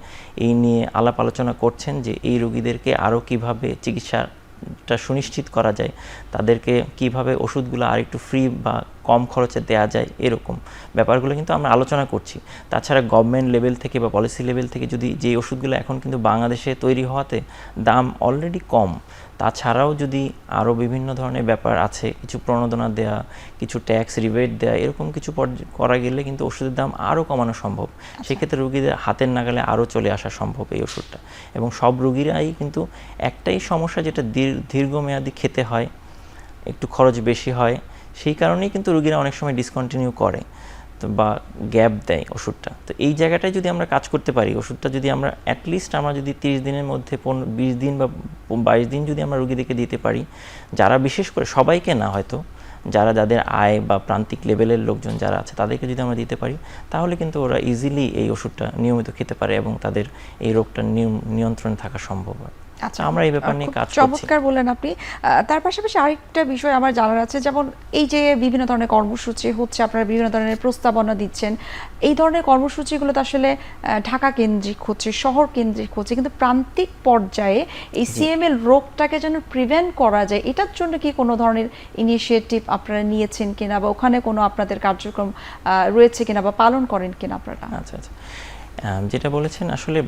এই নিয়ে আলাপ আলোচনা করছেন যে এই রোগীদেরকে আরও কিভাবে চিকিৎসাটা সুনিশ্চিত করা যায়, তাদেরকে কিভাবে ওষুধগুলো আর একটু ফ্রি বা কম খরচে দেওয়া যায়, এরকম ব্যাপারগুলো কিন্তু আমরা আলোচনা করছি। তাছাড়া গভর্নমেন্ট লেভেল থেকে বা পলিসি লেভেল থেকে যদি যে ওষুধগুলো এখন কিন্তু বাংলাদেশে তৈরি হওয়াতে দাম অলরেডি কম, তাছাড়াও যদি আরও বিভিন্ন ধরনের ব্যাপার আছে, কিছু প্রণোদনা দেয়া, কিছু ট্যাক্স রিবেট দেয়া, এরকম কিছু করা গেলে কিন্তু ওষুধের দাম আরও কমানো সম্ভব। সেক্ষেত্রে রুগীদের হাতের নাগালে আরও চলে আসা সম্ভব এই ওষুধটা। এবং সব রুগীরাই কিন্তু একটাই সমস্যা, যেটা দীর্ঘমেয়াদী খেতে হয়, একটু খরচ বেশি হয়, সেই কারণেই কিন্তু রুগীরা অনেক সময় ডিসকন্টিনিউ করে তো বা গ্যাপ দেয় ওষুধটা। তো এই জায়গাটায় যদি আমরা কাজ করতে পারি, ওষুধটা যদি আমরা অ্যাটলিস্ট আমরা যদি 30 দিনের মধ্যে 20 দিন বা 22 দিন যদি আমরা রুগীদেরকে দিতে পারি, যারা বিশেষ করে, সবাইকে না হয়তো, যাদের আয় বা প্রান্তিক লেভেলের লোকজন যারা আছে তাদেরকে যদি আমরা দিতে পারি, তাহলে কিন্তু ওরা ইজিলি এই ওষুধটা নিয়মিত খেতে পারে এবং তাদের এই রোগটা নিয়ন্ত্রণে থাকা সম্ভব হয়। আচ্ছা, আমরা এই ব্যাপার নিয়ে কাজ করছি। চমৎকার বললেন আপনি। তার পাশাপাশি আরেকটা বিষয় আমার জানার আছে, যেমন এই যে বিভিন্ন ধরনের কর্মসূচি হচ্ছে, আপনারা বিভিন্ন ধরনের প্রস্তাবনা দিচ্ছেন, এই ধরনের কর্মসূচিগুলো তো আসলে ঢাকা কেন্দ্রিক হচ্ছে, শহর কেন্দ্রিক হচ্ছে, কিন্তু প্রান্তিক পর্যায়ে এই সিএমএল রোগটাকে যেন প্রিভেন্ট করা যায়, এটার জন্য কি কোনো ধরনের ইনিশিয়েটিভ আপনারা নিয়েছেন কিনা, বা ওখানে কোনো আপনাদের কার্যক্রম রয়েছে কিনা, বা পালন করেন কিনা আপনারা? আচ্ছা, যেটা বলেছেন, আসলে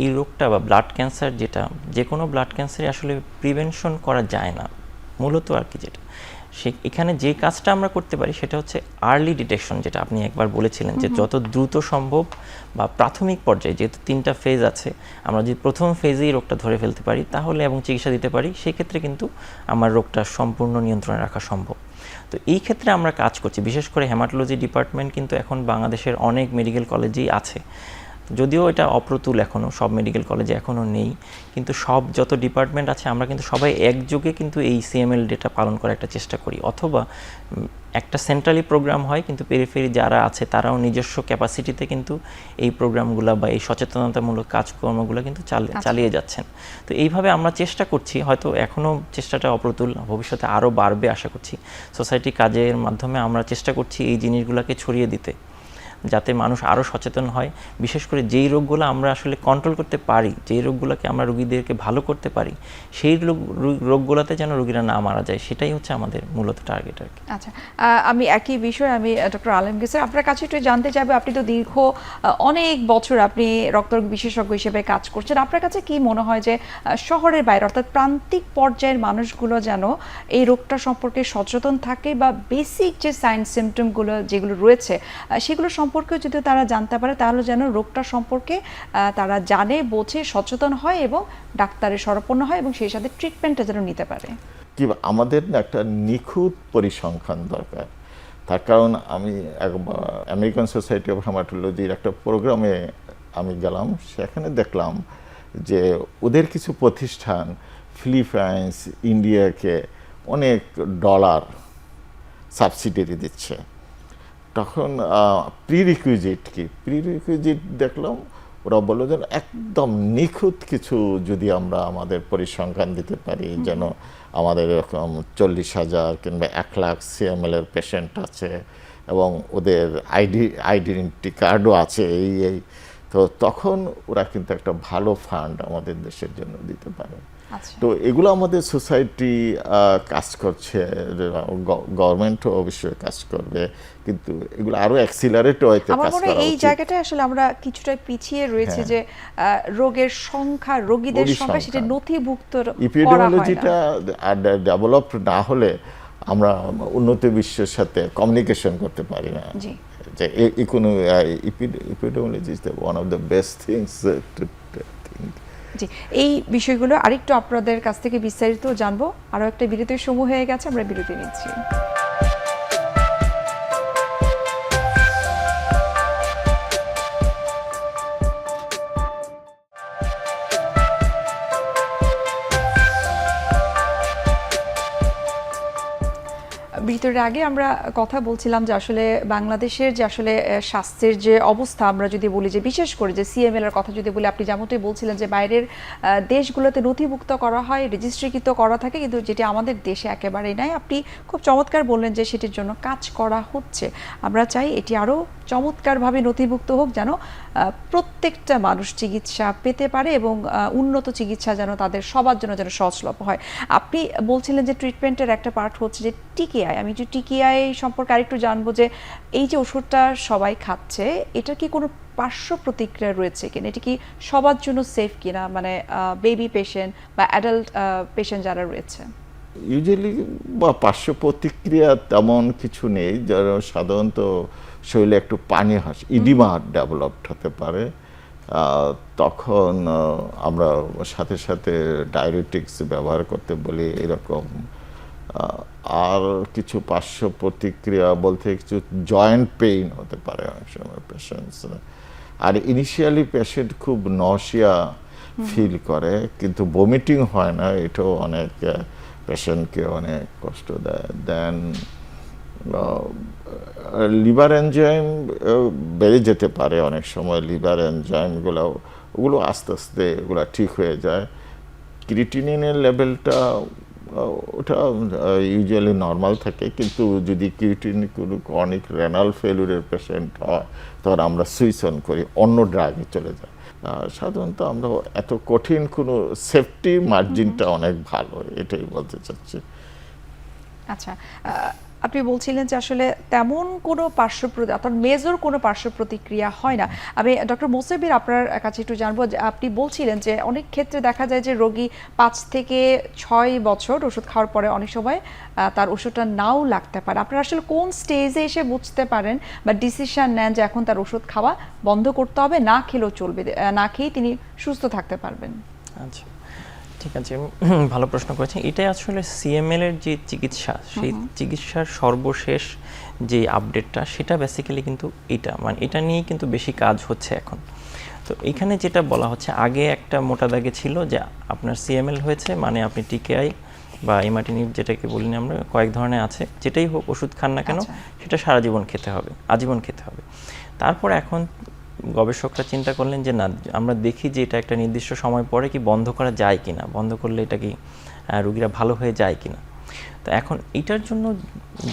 এই রোগটা বা ব্লাড ক্যান্সার, যেটা যে কোনো ব্লাড ক্যান্সারই আসলে প্রিভেনশন করা যায় না মূলত আর কি। যেটা এখানে যে কাজটা আমরা করতে পারি সেটা হচ্ছে আর্লি ডিটেকশন, যেটা আপনি একবার বলেছিলেন যে যত দ্রুত সম্ভব বা প্রাথমিক পর্যায়ে, যেহেতু 3টা ফেজ আছে, আমরা যদি প্রথম ফেজেই রোগটা ধরে ফেলতে পারি তাহলে এবং চিকিৎসা দিতে পারি, সেক্ষেত্রে কিন্তু আমার রোগটা সম্পূর্ণ নিয়ন্ত্রণে রাখা সম্ভব। তো এই ক্ষেত্রে আমরা কাজ করছি, বিশেষ করে হেমাটোলজি ডিপার্টমেন্ট কিন্তু এখন বাংলাদেশের অনেক মেডিকেল কলেজেই আছে। যদিও এটা অপ্রতুল এখনও, সব মেডিকেল কলেজে এখনও নেই, কিন্তু সব যত ডিপার্টমেন্ট আছে আমরা কিন্তু সবাই একযোগে কিন্তু এই সিএমএল ডেটা পালন করার একটা চেষ্টা করি, অথবা একটা সেন্ট্রালি প্রোগ্রাম হয় কিন্তু পেরিফেরি যারা আছে তারাও নিজস্ব ক্যাপাসিটিতে কিন্তু এই প্রোগ্রামগুলো বা এই সচেতনতামূলক কাজকর্মগুলো কিন্তু চালিয়ে যাচ্ছেন। তো এইভাবে আমরা চেষ্টা করছি, হয়তো এখনও চেষ্টাটা অপ্রতুল, ভবিষ্যতে আরও বাড়বে আশা করছি। সোসাইটি কাজের মাধ্যমে আমরা চেষ্টা করছি এই জিনিসগুলোকে ছড়িয়ে দিতে, যাতে মানুষ আরও সচেতন হয়, বিশেষ করে যেই রোগগুলো আমরা আসলে কন্ট্রোল করতে পারি, যেই রোগগুলোকে আমরা রোগীদেরকে ভালো করতে পারি, সেই রোগগুলোতে যেন রোগীরা না মারা যায়, সেটাই হচ্ছে আমাদের মূলত টার্গেট আর কি। আচ্ছা, আমি একই বিষয়ে আমি ডক্টর আলমগীর স্যার আপনার কাছে একটু জানতে চাইবো, আপনি তো দীর্ঘ অনেক বছর আপনি রক্তরোগ বিশেষজ্ঞ হিসেবে কাজ করছেন, আপনার কাছে কি মনে হয় যে শহরের বাইরে অর্থাৎ প্রান্তিক পর্যায়ের মানুষগুলো যেন এই রোগটা সম্পর্কে সচেতন থাকে, বা বেসিক যে সাইন সিমটমগুলো যেগুলো রয়েছে সেগুলো সম্পর্কেও যদি তারা জানতে পারে, তাহলে যেন রোগটা সম্পর্কে তারা জানে, বোঝে, সচেতন হয় এবং ডাক্তারের শরণাপন্ন হয় এবং সেই সাথে ট্রিটমেন্টটা যেন নিতে পারে? কি আমাদের না একটা নিখুঁত পরিসংখ্যান দরকার। তার কারণ আমি আমেরিকান সোসাইটি অফ হেমাটোলজির একটা প্রোগ্রামে আমি গেলাম, সেখানে দেখলাম যে ওদের কিছু প্রতিষ্ঠান ফিলিপাইন্স, ইন্ডিয়াকে অনেক ডলার সাবসিডি দিচ্ছে। তখন প্রিরিকুইজিট কি, প্রিরিকুইজিট দেখলাম ওরা বললো যে একদম নিখুঁত কিছু যদি আমরা আমাদের পরিসংখ্যান দিতে পারি, যেন আমাদের এরকম 40,000 কিংবা 1 লাখ সিএমএল এর পেশেন্ট আছে এবং ওদের আইডেন্টি কার্ডও আছে, এই তো তখন ওরা কিন্তু একটা ভালো ফান্ড আমাদের দেশের জন্য দিতে পারে। তো এগুলো আমাদের সোসাইটি কাজ করছে, গভর্নমেন্টও অবশ্যই কাজ করবে, কিন্তু এগুলো আরো অ্যাক্সিলারেট হইতে কাজ করা উচিত। এই জায়গাটা আসলে আমরা কিছুটা পিছিয়ে রয়েছে, যে রোগের সংখ্যা, রোগীদের সংখ্যা সেটা নথিভুক্ত করা হয় না। ইপিডেমিওলজিটা ডেভেলপ না হলে আমরা উন্নত বিশ্বের সাথে কমিউনিকেশন করতে পারি না। যে epidemiology is one of the best things to think. জি, এই বিষয়গুলো আরেকটু আপনাদের কাছ থেকে বিস্তারিত জানবো। আরও একটা বিরতির সময় হয়ে গেছে, আমরা বিরতি নিচ্ছি। বিরতির আগে আমরা কথা বলছিলাম যে আসলে বাংলাদেশের যে আসলে স্বাস্থ্যের যে অবস্থা, আমরা যদি বলি যে বিশেষ করে যে সিএমএল এর কথা যদি বলি, আপনি যেমনটাই বলছিলেন যে বাইরের দেশগুলোতে নথিভুক্ত করা হয়, রেজিস্ট্রিকৃত করা থাকে, কিন্তু যেটি আমাদের দেশে একেবারেই নাই। আপনি খুব চমৎকার বললেন যে সেটির জন্য কাজ করা হচ্ছে। আমরা চাই এটি আরও চমৎকারভাবে নথিভুক্ত হোক, যেন প্রত্যেকটা মানুষ চিকিৎসা পেতে পারে এবং উন্নত চিকিৎসা যেন তাদের সবার জন্য যেন সহজলভ্য হয়। আপনি বলছিলেন যে ট্রিটমেন্টের একটা পার্ট হচ্ছে যে টিকেআই। আমি যে টিকেআই সম্পর্কে আরেকটু জানবো, যে এই যে ওষুধটা সবাই খাচ্ছে, এটা কি কোনো পার্শ্ব প্রতিক্রিয়া রয়েছে কিনা, এটি কি সবার জন্য সেফ কিনা, মানে বেবি পেশেন্ট বা অ্যাডাল্ট পেশেন্ট যারা রয়েছে? ইউজুয়ালি বা পার্শ্ব প্রতিক্রিয়া তেমন কিছু নেই, যারা সাধারণত শরীরে একটু পানি হাসে, ইডিমা ডেভেলপড হতে পারে, তখন আমরা সাথে সাথে ডায়ুরেটিক্স ব্যবহার করতে বলি এরকম। আর কিছু পার্শ্ব প্রতিক্রিয়া বলতে কিছু জয়েন্ট পেইন হতে পারে অনেক সময় পেশেন্টস, আর ইনিশিয়ালি পেশেন্ট খুব নশিয়া ফিল করে, কিন্তু ভমিটিং হয় না, এটাও অনেক পেশেন্টকে অনেক কষ্ট দেয়। দেন লিভার এনজাইম বেড়ে যেতে পারে অনেক সময়, লিভার এনজাইমগুলো ওগুলো আস্তে আস্তে ওগুলো ঠিক হয়ে যায়। ক্রিটিনিনের লেভেলটা ওটা ইউজুয়ালি নর্মাল থাকে, কিন্তু যদি ক্রিটিনিন কোনো ক্রনিক রেনাল ফেলুরের পেশেন্ট হয় তখন আমরা সুইচ অন করি, অন্য ড্রাগে চলে যায়। সাধারণত আমরা এত কঠিন কোনো সেফটি মার্জিনটা অনেক ভালো, এটাই বলতে চাচ্ছি। আচ্ছা, আপনি বলছিলেন যে আসলে তেমন কোনো অর্থাৎ মেজর কোনো পার্শ্ব প্রতিক্রিয়া হয় না। আমি ডক্টর মোসাব্বির আপনার কাছে একটু জানবো, যে আপনি বলছিলেন যে অনেক ক্ষেত্রে দেখা যায় যে রোগী 5 থেকে 6 বছর ওষুধ খাওয়ার পরে অনেক সময় তার ওষুধটা নাও লাগতে পারে। আপনারা আসলে কোন স্টেজে এসে বুঝতে পারেন বা ডিসিশন নেন যে এখন তার ওষুধ খাওয়া বন্ধ করতে হবে, না খেলেও চলবে, না খেয়ে তিনি সুস্থ থাকতে পারবেন? আচ্ছা, ঠিক আছে, ভালো প্রশ্ন করেছেন। এটাই আসলে সিএমএল এর যে চিকিৎসা, সেই চিকিৎসার সর্বশেষ যে আপডেটটা, সেটা বেসিক্যালি কিন্তু এটা, মানে এটা নিয়েই কিন্তু বেশি কাজ হচ্ছে এখন। তো এখানে যেটা বলা হচ্ছে, আগে একটা মোটা দাগে ছিল যে আপনার সিএমএল হয়েছে মানে আপনি টিকেআই বা ইমাটিনিব যেটাকে বলি আমরা, কয়েক ধরনের আছে, যেটাই হোক ওষুধ খান না কেন সেটা সারা জীবন খেতে হবে, আজীবন খেতে হবে। তারপর এখন গবেষকরা চিন্তা করলেন যে না, আমরা দেখি যে এটা একটা নির্দিষ্ট সময় পরে কি বন্ধ করা যায় কিনা, বন্ধ করলে এটা কি রোগীরা ভালো হয়ে যায় কিনা। তো এখন এটার জন্য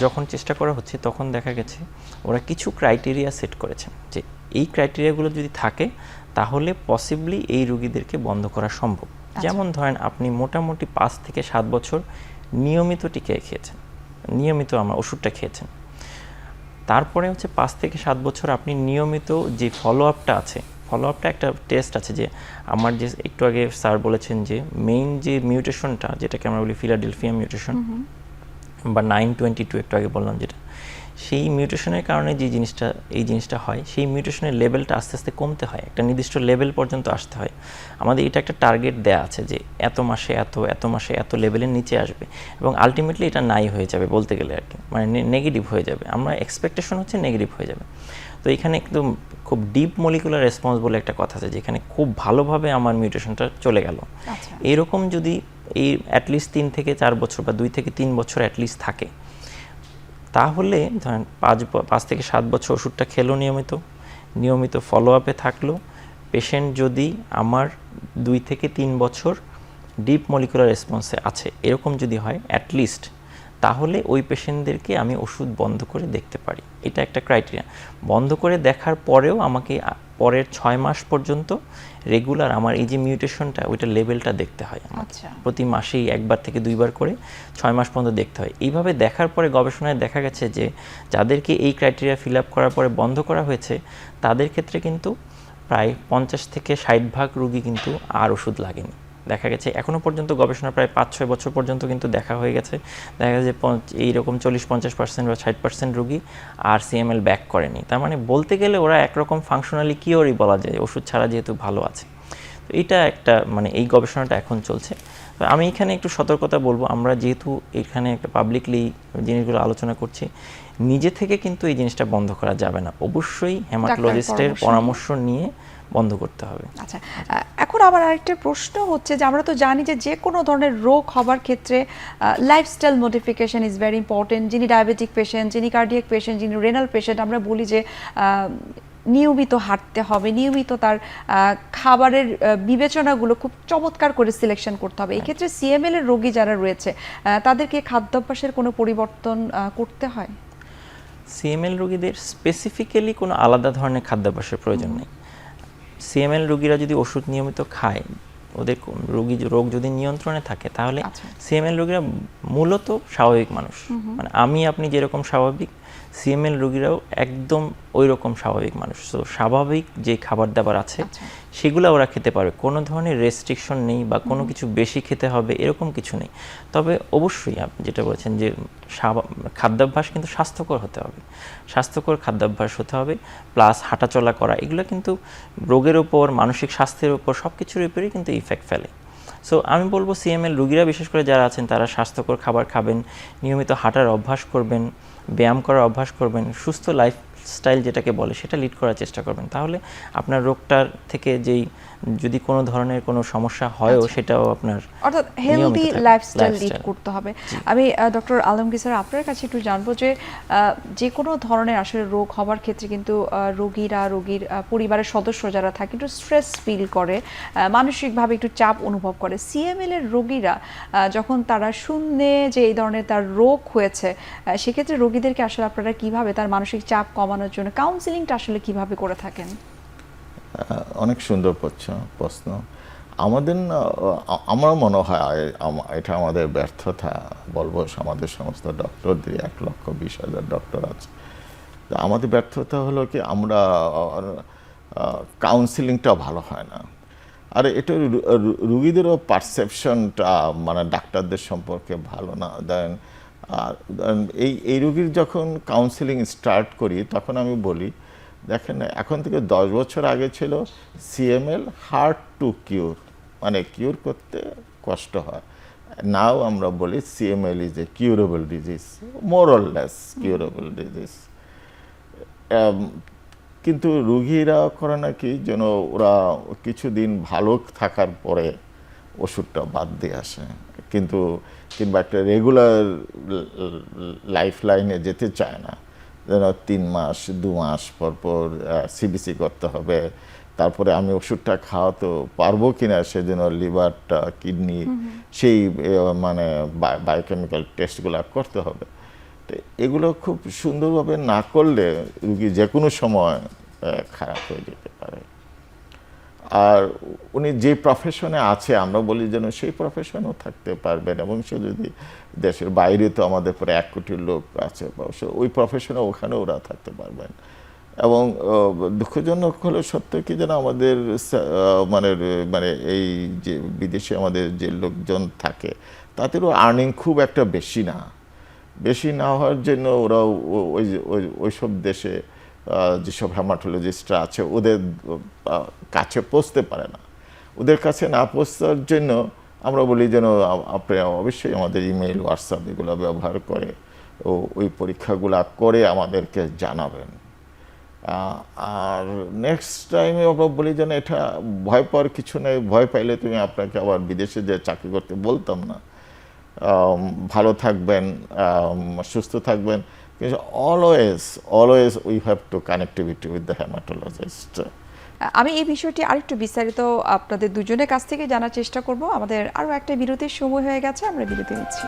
যখন চেষ্টা করা হচ্ছে তখন দেখা গেছে ওরা কিছু ক্রাইটেরিয়া সেট করেছেন যে এই ক্রাইটেরিয়াগুলো যদি থাকে তাহলে পসিবলি এই রোগীদেরকে বন্ধ করা সম্ভব। যেমন ধরেন আপনি মোটামুটি 5 থেকে 7 বছর নিয়মিত টিকা খেয়েছেন, নিয়মিত আমার ওষুধটা খেয়েছেন, তারপরে হচ্ছে 5 থেকে 7 বছর আপনি নিয়মিত যে ফলো আপটা আছে, ফলো আপটা একটা টেস্ট আছে যে আমার যে একটু আগে স্যার বলেছেন যে মেইন যে মিউটেশনটা যেটাকে আমরা বলি ফিলাডেলফিয়া মিউটেশন বা 922 একটু আগে বললাম যেটা, সেই মিউটেশনের কারণে যে জিনিসটা এই জিনিসটা হয়, সেই মিউটেশনের লেভেলটা আস্তে আস্তে কমতে হয়, একটা নির্দিষ্ট লেভেল পর্যন্ত আসতে হয়। আমাদের এটা একটা টার্গেট দেয়া আছে যে এত মাসে এত মাসে এত লেভেলের নিচে আসবে এবং আলটিমেটলি এটা নাই হয়ে যাবে বলতে গেলে আর কি, মানে নেগেটিভ হয়ে যাবে, আমরা এক্সপেকটেশন হচ্ছে নেগেটিভ হয়ে যাবে। তো এখানে একদম খুব ডিপ মলিকুলার রেসপন্স বলে একটা কথা আছে যেখানে খুব ভালোভাবে আমার মিউটেশনটা চলে গেল। এরকম যদি এই অ্যাটলিস্ট 3 থেকে 4 বছর বা 2 থেকে 3 বছর অ্যাটলিস্ট থাকে, তাহলে ধরেন 5 থেকে 7 বছর ওষুধটা খেলো নিয়মিত ফলো আপে থাকলো, পেশেন্ট যদি আমার 2 থেকে 3 বছর ডিপ মলিকুলার রেসপন্সে আছে এরকম যদি হয় অ্যাটলিস্ট, তাহলে ওই পেশেন্টদেরকে আমি ওষুধ বন্ধ করে দেখতে পারি। এটা একটা ক্রাইটেরিয়া। বন্ধ করে দেখার পরেও আমাকে পরের 6 মাস পর্যন্ত রেগুলার আমার এই যে মিউটেশনটা ওইটা লেভেলটা দেখতে হয় আমাকে, প্রতি মাসেই 1বার থেকে 2বার করে 6 মাস পর্যন্ত দেখতে হয়। এইভাবে দেখার পরে গবেষণায় দেখা গেছে যে যাদেরকে এই ক্রাইটেরিয়া ফিল আপ করার পরে বন্ধ করা হয়েছে তাদের ক্ষেত্রে কিন্তু প্রায় 50 থেকে 60% রোগী কিন্তু আর ওষুধ লাগেনি। দেখা গেছে এখনও পর্যন্ত গবেষণা প্রায় 5-6 বছর পর্যন্ত কিন্তু দেখা হয়ে গেছে, দেখা গেছে এইরকম 40-50% বা 60% রোগী আর সিএমএল ব্যাক করেনি। তার মানে বলতে গেলে ওরা একরকম ফাংশনালি কিওরই বলা যায়, ওষুধ ছাড়া যেহেতু ভালো আছে। তো এটা একটা মানে এই গবেষণাটা এখন চলছে। আমি এখানে একটু সতর্কতা বলবো, আমরা যেহেতু এখানে একটা পাবলিকলি জিনিসগুলো আলোচনা করছি, নিজে থেকে কিন্তু এই জিনিসটা বন্ধ করা যাবে না, অবশ্যই হেমাটোলজিস্টের পরামর্শ নিয়ে বন্ধ করতে হবে। আচ্ছা, এখন আমার আরেকটা প্রশ্ন হচ্ছে যে আমরা তো জানি যে যে কোনো ধরনের রোগ হবার ক্ষেত্রে lifestyle modification is very important. যিনি ডায়াবেটিক পেশেন্ট, যিনি কার্ডিয়াক পেশেন্ট, যিনি রেনাল পেশেন্ট, আমরা বলি যে নিয়মিত হাঁটতে হবে, নিয়মিত তার খাবারের বিবেচনাগুলো খুব চমৎকার করে সিলেকশন করতে হবে। এই ক্ষেত্রে সিএমএল এর রোগী যারা রয়েছে তাদেরকে খাদ্যাভ্যাসের কোনো পরিবর্তন করতে হয়? সিএমএল রোগীদের স্পেসিফিক্যালি কোনো আলাদা ধরনের খাদ্যাভ্যাসের প্রয়োজন নেই। সিএমএল রোগীরা যদি ওষুধ নিয়মিত খায়, ওদের রোগ যদি নিয়ন্ত্রণে থাকে, তাহলে সিএমএল রোগীরা মূলত স্বাভাবিক মানুষ। মানে আমি আপনি যেরকম স্বাভাবিক, সিএমএল রোগীরাও একদম ওই রকম স্বাভাবিক মানুষ। তো স্বাভাবিক যে খাবার দাবার আছে সেগুলো ওরা খেতে পারবে, কোনো ধরনের রেস্ট্রিকশন নেই বা কোনো কিছু বেশি খেতে হবে এরকম কিছু নেই। তবে অবশ্যই আপনি যেটা বলেছেন যে খাদ্যাভ্যাস কিন্তু স্বাস্থ্যকর হতে হবে, স্বাস্থ্যকর খাদ্যাভ্যাস হতে হবে, প্লাস হাঁটাচলা করা, এগুলো কিন্তু রোগের ওপর, মানসিক স্বাস্থ্যের উপর সব কিছুর উপরেই কিন্তু ইফেক্ট ফেলে। সো আমি বলবো সিএমএল রোগীরা বিশেষ করে যারা আছেন তারা স্বাস্থ্যকর খাবার খাবেন, নিয়মিত হাঁটার অভ্যাস করবেন, ব্যায়াম করার অভ্যাস করবেন, সুস্থ লাইফস্টাইল যেটাকে বলে সেটা লিড করার চেষ্টা করবেন। তাহলে আপনার রোগটার থেকে যেই যদি কোনো ধরনের কোনো সমস্যা হয়ও সেটাও আপনার অর্থাৎ হেলদি লাইফস্টাইল লিড করতে হবে। আমি ডক্টর আলমগীর স্যার আপনার কাছে একটু জানবো যে যে কোনো ধরনের আসলে রোগ হবার ক্ষেত্রে কিন্তু রোগীর পরিবারের সদস্য যারা থাকে একটু স্ট্রেস ফিল করে, মানসিকভাবে একটু চাপ অনুভব করে। সিএমএল এর রোগীরা যখন তারা শুনে যে এই ধরনের তার রোগ হয়েছে, সেক্ষেত্রে রোগীদেরকে আসলে আপনারা কিভাবে তার মানসিক চাপ কমানোর জন্য কাউন্সিলিংটা আসলে কিভাবে করে থাকেন? অনেক সুন্দর প্রশ্ন। আমার মনে হয় এটা আমাদের ব্যর্থতা বলবো, আমাদের সমস্ত ডক্টরদের 1,20,000 ডক্টর আছে, তো আমাদের ব্যর্থতা হলো কি আমরা কাউন্সিলিংটা ভালো হয় না। আর এটা রুগীদেরও পারসেপশনটা মানে ডাক্তারদের সম্পর্কে ভালো না। দেন এই রুগীর যখন কাউন্সিলিং স্টার্ট করি তখন আমি বলি, দেখেন এখন থেকে 10 বছর আগে ছিল সিএমএল হার্ড টু কিউর, মানে কিউর করতে কষ্ট হয়। নাও আমরা বলি CML is a curable disease, more or less curable disease. কিন্তু রুগীরা করে নাকি যেন ওরা কিছুদিন ভালো থাকার পরে ওষুধটা বাদ দিয়ে আসে, কিন্তু কিংবা একটা রেগুলার লাইফ লাইনে যেতে চায় না, যেন 3 মাস 2 মাস পর পর সিবিসি করতে হবে, তারপরে আমি ওষুধটা খাওয়াতে পারবো কিনা সেজন্য লিভারটা কিডনি সেই মানে বায়োকেমিক্যাল টেস্টগুলো করতে হবে। তো এগুলো খুব সুন্দরভাবে না করলে রুগী যে কোনো সময় খারাপ হয়ে যেতে পারে। আর উনি যে প্রফেশনে আছে আমরা বলি যেন সেই প্রফেশনেও থাকতে পারবেন, এবং সে যদি দেশের বাইরে তো আমাদের পরে 1 কোটি লোক আছে, ওই প্রফেশনে ওখানে ওরা থাকতে পারবেন। এবং দুঃখজনক হলো সত্য কি যেন আমাদের মানে মানে এই যে বিদেশে আমাদের যে লোকজন থাকে তাদেরও আর্নিং খুব একটা বেশি না হওয়ার জন্য ওরা ওইসব দেশে যেসব হেমাটোলজিস্টরা আছে ওদের কাছে পৌঁছতে পারে না। ওদের কাছে না পৌঁছার জন্য আমরা বলি যেন আপনি অবশ্যই আমাদের ইমেইল, হোয়াটসঅ্যাপ এগুলো ব্যবহার করে ওই পরীক্ষাগুলো করে আমাদেরকে জানাবেন। আর নেক্সট টাইমে আমরা বলি যেন এটা ভয় পাওয়ার কিছু নেই, ভয় পাইলে তুমি আপনাকে আবার বিদেশে যে চাকরি করতে বলতাম না। ভালো থাকবেন, সুস্থ থাকবেন, কিন্তু always we have to connectivity with the haematologist. আমি এই বিষয়টি আরেকটু বিস্তারিত আপনাদের দুজনের কাছ থেকে জানার চেষ্টা করব। আমাদের আরও একটা বিরতির সময় হয়ে গেছে, আমরা বিরতি নিচ্ছি।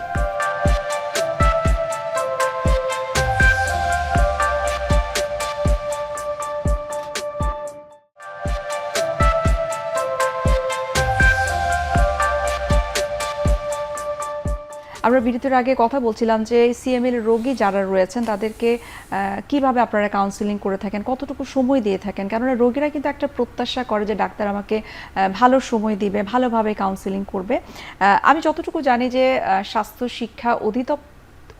আমরা বিরতির আগে কথা বলছিলাম যে সিএমএল রোগী যারা রয়েছেন তাদেরকে কিভাবে আপনারা কাউন্সিলিং করে থাকেন, কতটুকু সময় দিয়ে থাকেন, কেননা রোগীরা কিন্তু একটা প্রত্যাশা করে যে ডাক্তার আমাকে ভালো সময় দিবে, ভালোভাবে কাউন্সিলিং করবে। আমি যতটুকু জানি যে স্বাস্থ্য শিক্ষা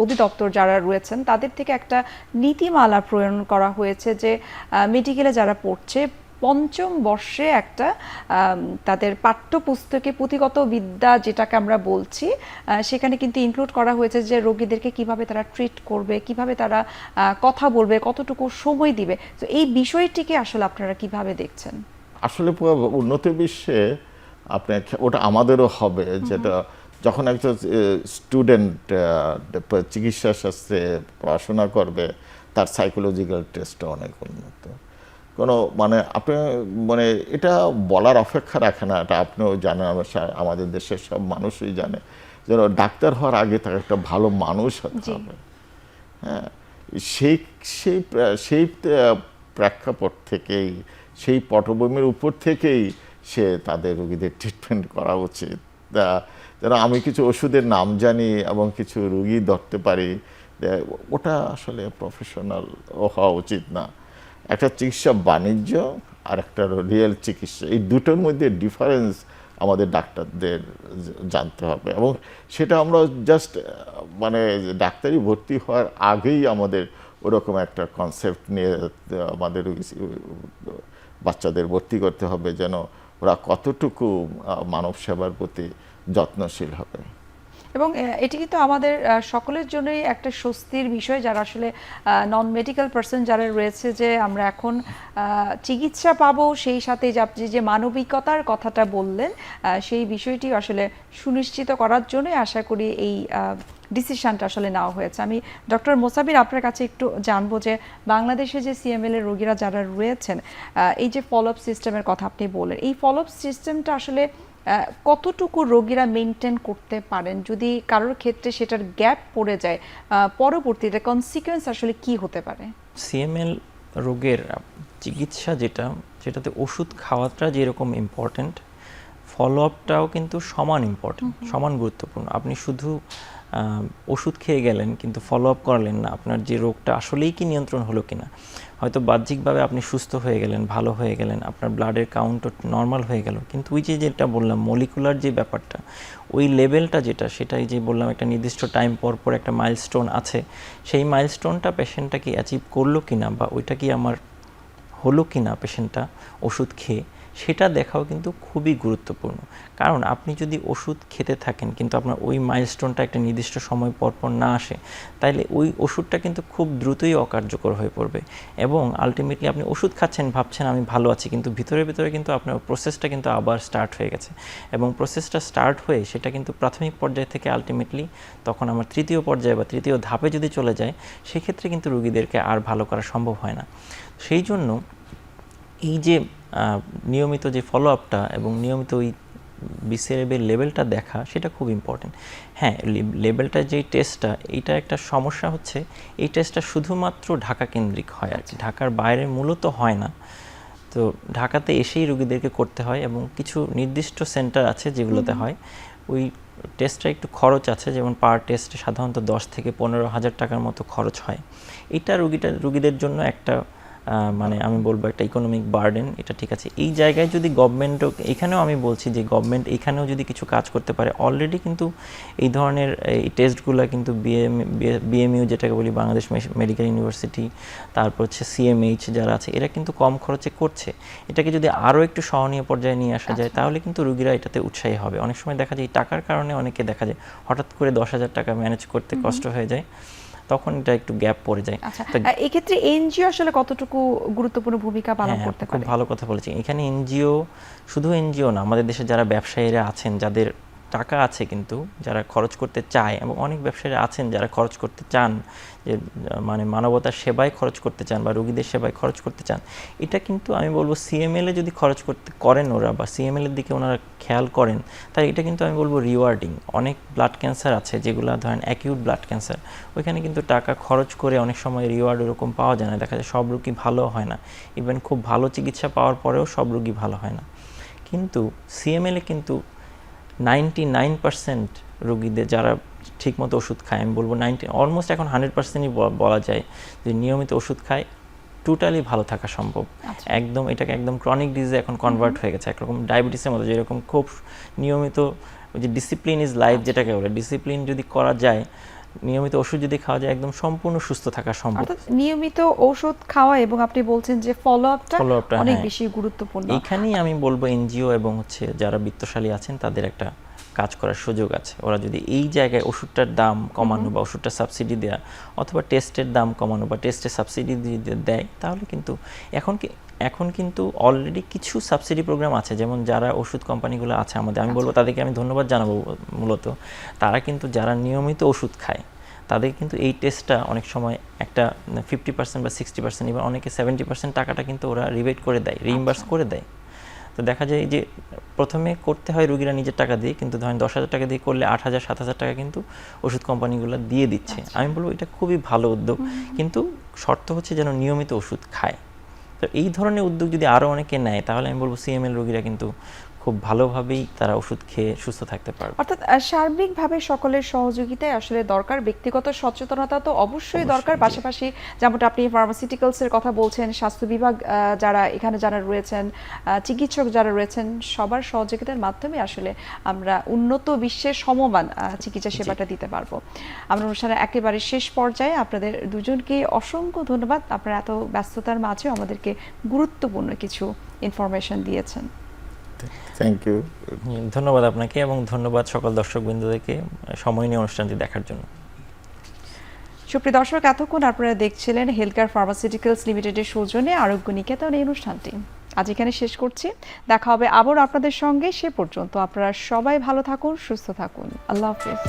অধিদপ্তর যারা রয়েছেন তাদের থেকে একটা নীতিমালা প্রণয়ন করা হয়েছে যে মেডিকেলে যারা পড়ছে 5ম বর্ষে একটা তাদের পাঠ্যপুস্তকে পুঁথিগত বিদ্যা যেটাকে আমরা বলছি সেখানে কিন্তু ইনক্লুড করা হয়েছে যে রোগীদেরকে কিভাবে তারা ট্রিট করবে, কিভাবে তারা কথা বলবে, কতটুকু সময় দিবে। তো এই বিষয়টিকে আসলে আপনারা কিভাবে দেখছেন? আসলে উন্নত বিশ্বে আপনার ওটা আমাদেরও হবে, যেটা যখন একজন স্টুডেন্ট চিকিৎসা শাস্ত্রে পড়াশোনা করবে তার সাইকোলজিক্যাল টেস্টটা অনেক উন্নত। কোনো মানে আপনি মানে এটা বলার অপেক্ষা রাখে না, এটা আপনিও জানেন, আমাদের দেশের সব মানুষই জানে যেন ডাক্তার হওয়ার আগে তাকে একটা ভালো মানুষ হতে হবে। হ্যাঁ, সেই প্রেক্ষাপট থেকেই, সেই পটভূমির উপর থেকেই সে তাদের রোগীদের ট্রিটমেন্ট করা উচিত। যেন আমি কিছু ওষুধের নাম জানি এবং কিছু রোগী ধরতে পারি, ওটা আসলে প্রফেশনাল হওয়া উচিত না। একটা চিকিৎসা বাণিজ্য আর একটা রিয়েল চিকিৎসা, এই দুটোর মধ্যে ডিফারেন্স আমাদের ডাক্তারদের জানতে হবে, এবং সেটা আমরা জাস্ট মানে ডাক্তারি ভর্তি হওয়ার আগেই আমাদের ওরকম একটা কনসেপ্ট নিয়ে আমাদের বাচ্চাদের ভর্তি করতে হবে যেন ওরা কতটুকু মানব সেবার প্রতি যত্নশীল হবে। এবং এটি কিন্তু আমাদের সকলের জন্যই একটা স্বস্তির বিষয় যারা আসলে নন মেডিকেল পার্সন যারা রয়েছে, যে আমরা এখন চিকিৎসা পাবো, সেই সাথে যে আপনি যে মানবিকতার কথাটা বললেন সেই বিষয়টি আসলে সুনিশ্চিত করার জন্যই আশা করি এই ডিসিশনটা আসলে নেওয়া হয়েছে। আমি ডক্টর মোসাবির আপনার কাছে একটু জানবো যে বাংলাদেশে যে সিএমএল এর রোগীরা যারা রয়েছেন, এই যে ফলো আপ সিস্টেমের কথা আপনি বললেন, এই ফলো আপ সিস্টেমটা আসলে কতটুকু রোগীরা মেনটেন করতে পারেন? যদি কারোর ক্ষেত্রে সেটার গ্যাপ পড়ে যায়, পরবর্তীতে কনসিকুয়েন্স আসলে কি হতে পারে? সিএমএল রোগের চিকিৎসা যেটাতে ওষুধ খাওয়াটা যেরকম ইম্পর্ট্যান্ট, ফলো আপটাও কিন্তু সমান ইম্পর্ট্যান্ট, সমান গুরুত্বপূর্ণ। আপনি শুধু ওষুধ খেয়ে গেলেন কিন্তু ফলো আপ করলেন না আপনার যে রোগটা আসলেই কি নিয়ন্ত্রণ হলো কিনা। হয়তো বাহ্যিকভাবে আপনি সুস্থ হয়ে গেলেন, ভালো হয়ে গেলেন, আপনার ব্লাডের কাউন্টও নর্মাল হয়ে গেল, কিন্তু ওই যেটা বললাম মলিকুলার যে ব্যাপারটা, ওই লেভেলটা সেটাই যে বললাম একটা নির্দিষ্ট টাইম পর একটা মাইলস্টোন আছে, সেই মাইলস্টোনটা পেশেন্টটা কি অ্যাচিভ করলো কিনা বা ওইটা কি আমার হলো কিনা পেশেন্টটা ওষুধ খেয়ে, সেটা দেখাও কিন্তু খুবই গুরুত্বপূর্ণ। কারণ আপনি যদি ওষুধ খেতে থাকেন কিন্তু আপনার ওই মাইলস্টোনটা একটা নির্দিষ্ট সময় পর না আসে, তাইলে ওই ওষুধটা কিন্তু খুব দ্রুতই অকার্যকর হয়ে পড়বে এবং আলটিমেটলি আপনি ওষুধ খাচ্ছেন, ভাবছেন আমি ভালো আছি, কিন্তু ভিতরে ভিতরে কিন্তু আপনার প্রসেসটা কিন্তু আবার স্টার্ট হয়ে গেছে এবং প্রসেসটা স্টার্ট হয়ে সেটা কিন্তু প্রাথমিক পর্যায় থেকে আলটিমেটলি তখন আমার তৃতীয় পর্যায়ে বা তৃতীয় ধাপে যদি চলে যায়, সেক্ষেত্রে কিন্তু রোগীদেরকে আর ভালো করা সম্ভব হয় না। সেই জন্য এই যে নিয়মিত যে ফলো আপটা এবং নিয়মিত ওই বিসিআরএর লেভেলটা দেখা, সেটা খুব ইম্পর্টেন্ট। হ্যাঁ, লেভেলটা যেই টেস্টটা, এইটা একটা সমস্যা হচ্ছে, এই টেস্টটা শুধুমাত্র ঢাকা কেন্দ্রিক হয় আর কি, ঢাকার বাইরে মূলত হয় না। তো ঢাকাতে এসেই রোগীদেরকে করতে হয় এবং কিছু নির্দিষ্ট সেন্টার আছে যেগুলোতে হয়। ওই টেস্টটা একটু খরচ আছে, যেমন পার টেস্টে সাধারণত 10 থেকে 15,000 টাকার মতো খরচ হয়। এটা রোগীদের জন্য একটা মানে আমি বলবো একটা ইকোনমিক বার্ডেন, এটা ঠিক আছে। এই জায়গায় যদি গভর্নমেন্টও, এখানেও আমি বলছি যে গভর্নমেন্ট এখানেও যদি কিছু কাজ করতে পারে, অলরেডি কিন্তু এই ধরনের এই টেস্টগুলো কিন্তু বিএমইউ যেটাকে বলি, বাংলাদেশ মেডিকেল ইউনিভার্সিটি, তারপর হচ্ছে সিএমএইচ যারা আছে, এরা কিন্তু কম খরচে করছে। এটাকে যদি আরও একটু সহনীয় পর্যায়ে নিয়ে আসা যায়, তাহলে কিন্তু রোগীরা এটাতে উৎসাহী হবে। অনেক সময় দেখা যায় এই টাকার কারণে অনেকে দেখা যায় হঠাৎ করে 10,000 টাকা ম্যানেজ করতে কষ্ট হয়ে যায়, তখন এটা একটু গ্যাপ পড়ে যায়। আচ্ছা, এই ক্ষেত্রে এনজিও আসলে কতটুকু গুরুত্বপূর্ণ ভূমিকা পালন করতে পারে? খুব ভালো কথা বলেছি। এখানে এনজিও, শুধু এনজিও না, আমাদের দেশে যারা ব্যবসায়ীরা আছেন, যাদের টাকা আছে কিন্তু যারা খরচ করতে চায়, এবং অনেক ব্যবসায়ীরা আছেন যারা খরচ করতে চান, যে মানে মানবতার সেবায় খরচ করতে চান বা রোগীদের সেবায় খরচ করতে চান, এটা কিন্তু আমি বলবো সিএমএল এ যদি খরচ করেন ওরা, বা সিএমএল এর দিকে ওনারা খেয়াল করেন, তাহলে এটা কিন্তু আমি বলবো রিওয়ার্ডিং। অনেক ব্লাড ক্যান্সার আছে যেগুলো ধরেন অ্যাকিউট ব্লাড ক্যান্সার, ওইখানে কিন্তু টাকা খরচ করে অনেক সময় রিওয়ার্ড ওরকম পাওয়া যায় না, দেখা যায় সব রোগী ভালো হয় না, ইভেন খুব ভালো চিকিৎসা পাওয়ার পরেও সব রোগী ভালো হয় না। কিন্তু সিএমএল এ কিন্তু 99% রোগীদের যারা ঠিকমতো ওষুধ খায়, আমি বলবো অলমোস্ট এখন 100%ই বলা যায় যে নিয়মিত ওষুধ খায়, টোটালি ভালো থাকা সম্ভব। একদম এটাকে একদম ক্রনিক ডিজিজে এখন কনভার্ট হয়ে গেছে, একরকম ডায়াবেটিসের মতো, যেরকম খুব নিয়মিত ওই যে ডিসিপ্লিন ইজ লাইফ যেটাকে বলে, ডিসিপ্লিন যদি করা যায়, নিয়মিত ওষুধ যদি খাওয়া যায়, একদম সম্পূর্ণ সুস্থ থাকা সম্ভব। অর্থাৎ নিয়মিত ঔষধ খাওয়া এবং আপনি বলছেন যে ফলো আপটা অনেক বেশি গুরুত্বপূর্ণ। এখানেই আমি বলবো এনজিও এবং হচ্ছে যারা বিত্তশালী আছেন তাদের একটা কাজ করার সুযোগ আছে। ওরা যদি এই জায়গায় ওষুধটার দাম কমানো বা ওষুধটা সাবসিডি দেওয়া, অথবা টেস্টের দাম কমানো বা টেস্টের সাবসিডি দেয়, তাহলে কিন্তু এখন কিন্তু অলরেডি কিছু সাবসিডি প্রোগ্রাম আছে, যেমন যারা ওষুধ কোম্পানিগুলো আছে আমাদের, আমি বলবো তাদেরকে আমি ধন্যবাদ জানাবো। মূলত তারা কিন্তু যারা নিয়মিত ওষুধ খায়, তাদের কিন্তু এই টেস্টটা অনেক সময় একটা 50% বা 60%, এবার অনেকে 70% টাকাটা কিন্তু ওরা রিবেট করে দেয়, রিইম্বার্স করে দেয়। তো দেখা যায় যে প্রথমে করতে হয় রোগীরা নিজের টাকা দিয়ে, কিন্তু ধরেন 10,000 টাকা দিয়ে করলে 8,000 7,000 টাকা কিন্তু ওষুধ কোম্পানিগুলো দিয়ে দিচ্ছে। আমি বলবো এটা খুবই ভালো উদ্যোগ, কিন্তু শর্ত হচ্ছে যেন নিয়মিত ওষুধ খায়। তো এই ধরনের উদ্যোগ যদি আরও অনেকে নেয়, তাহলে আমি বলবো সিএমএল রোগীরা কিন্তু খুব ভালোভাবেই তারা ওষুধ খেয়ে সুস্থ থাকতে পারবে। অর্থাৎ সার্বিকভাবে সকলের সহযোগিতায় আসলে দরকার, ব্যক্তিগত সচেতনতা তো অবশ্যই দরকার, পাশাপাশি যেমনটা আপনি ফার্মাসিউটিক্যালসের কথা বলছেন, স্বাস্থ্য বিভাগ যারা এখানে যারা রয়েছেন, চিকিৎসক যারা রয়েছেন, সবার সহযোগিতার মাধ্যমে আসলে আমরা উন্নত বিশ্বের সমমান চিকিৎসা সেবাটা দিতে পারবো। আমরা অনুষ্ঠানের একেবারে শেষ পর্যায়ে আপনাদের দুজনকে অসংখ্য ধন্যবাদ, আপনারা এত ব্যস্ততার মাঝেও আমাদেরকে গুরুত্বপূর্ণ কিছু ইনফরমেশন দিয়েছেন। Thank you. ধন্যবাদ আপনাকে, এবং ধন্যবাদ সকল দর্শকবৃন্দদেরকে সময় নিয়ে অনুষ্ঠানটি দেখার জন্য। সুপ্রিয় দর্শক, এতক্ষণ আপনারা দেখছিলেন হেলথকেয়ার ফার্মাসিউটিক্যালস লিমিটেডের সৌজন্যে আরোগ্য নিকেতন এই অনুষ্ঠানটি। আজ এখানে শেষ করছি, দেখা হবে আবার আপনাদের সঙ্গে। সে পর্যন্ত আপনারা সবাই ভালো থাকুন, সুস্থ থাকুন। আল্লাহ হাফেজ।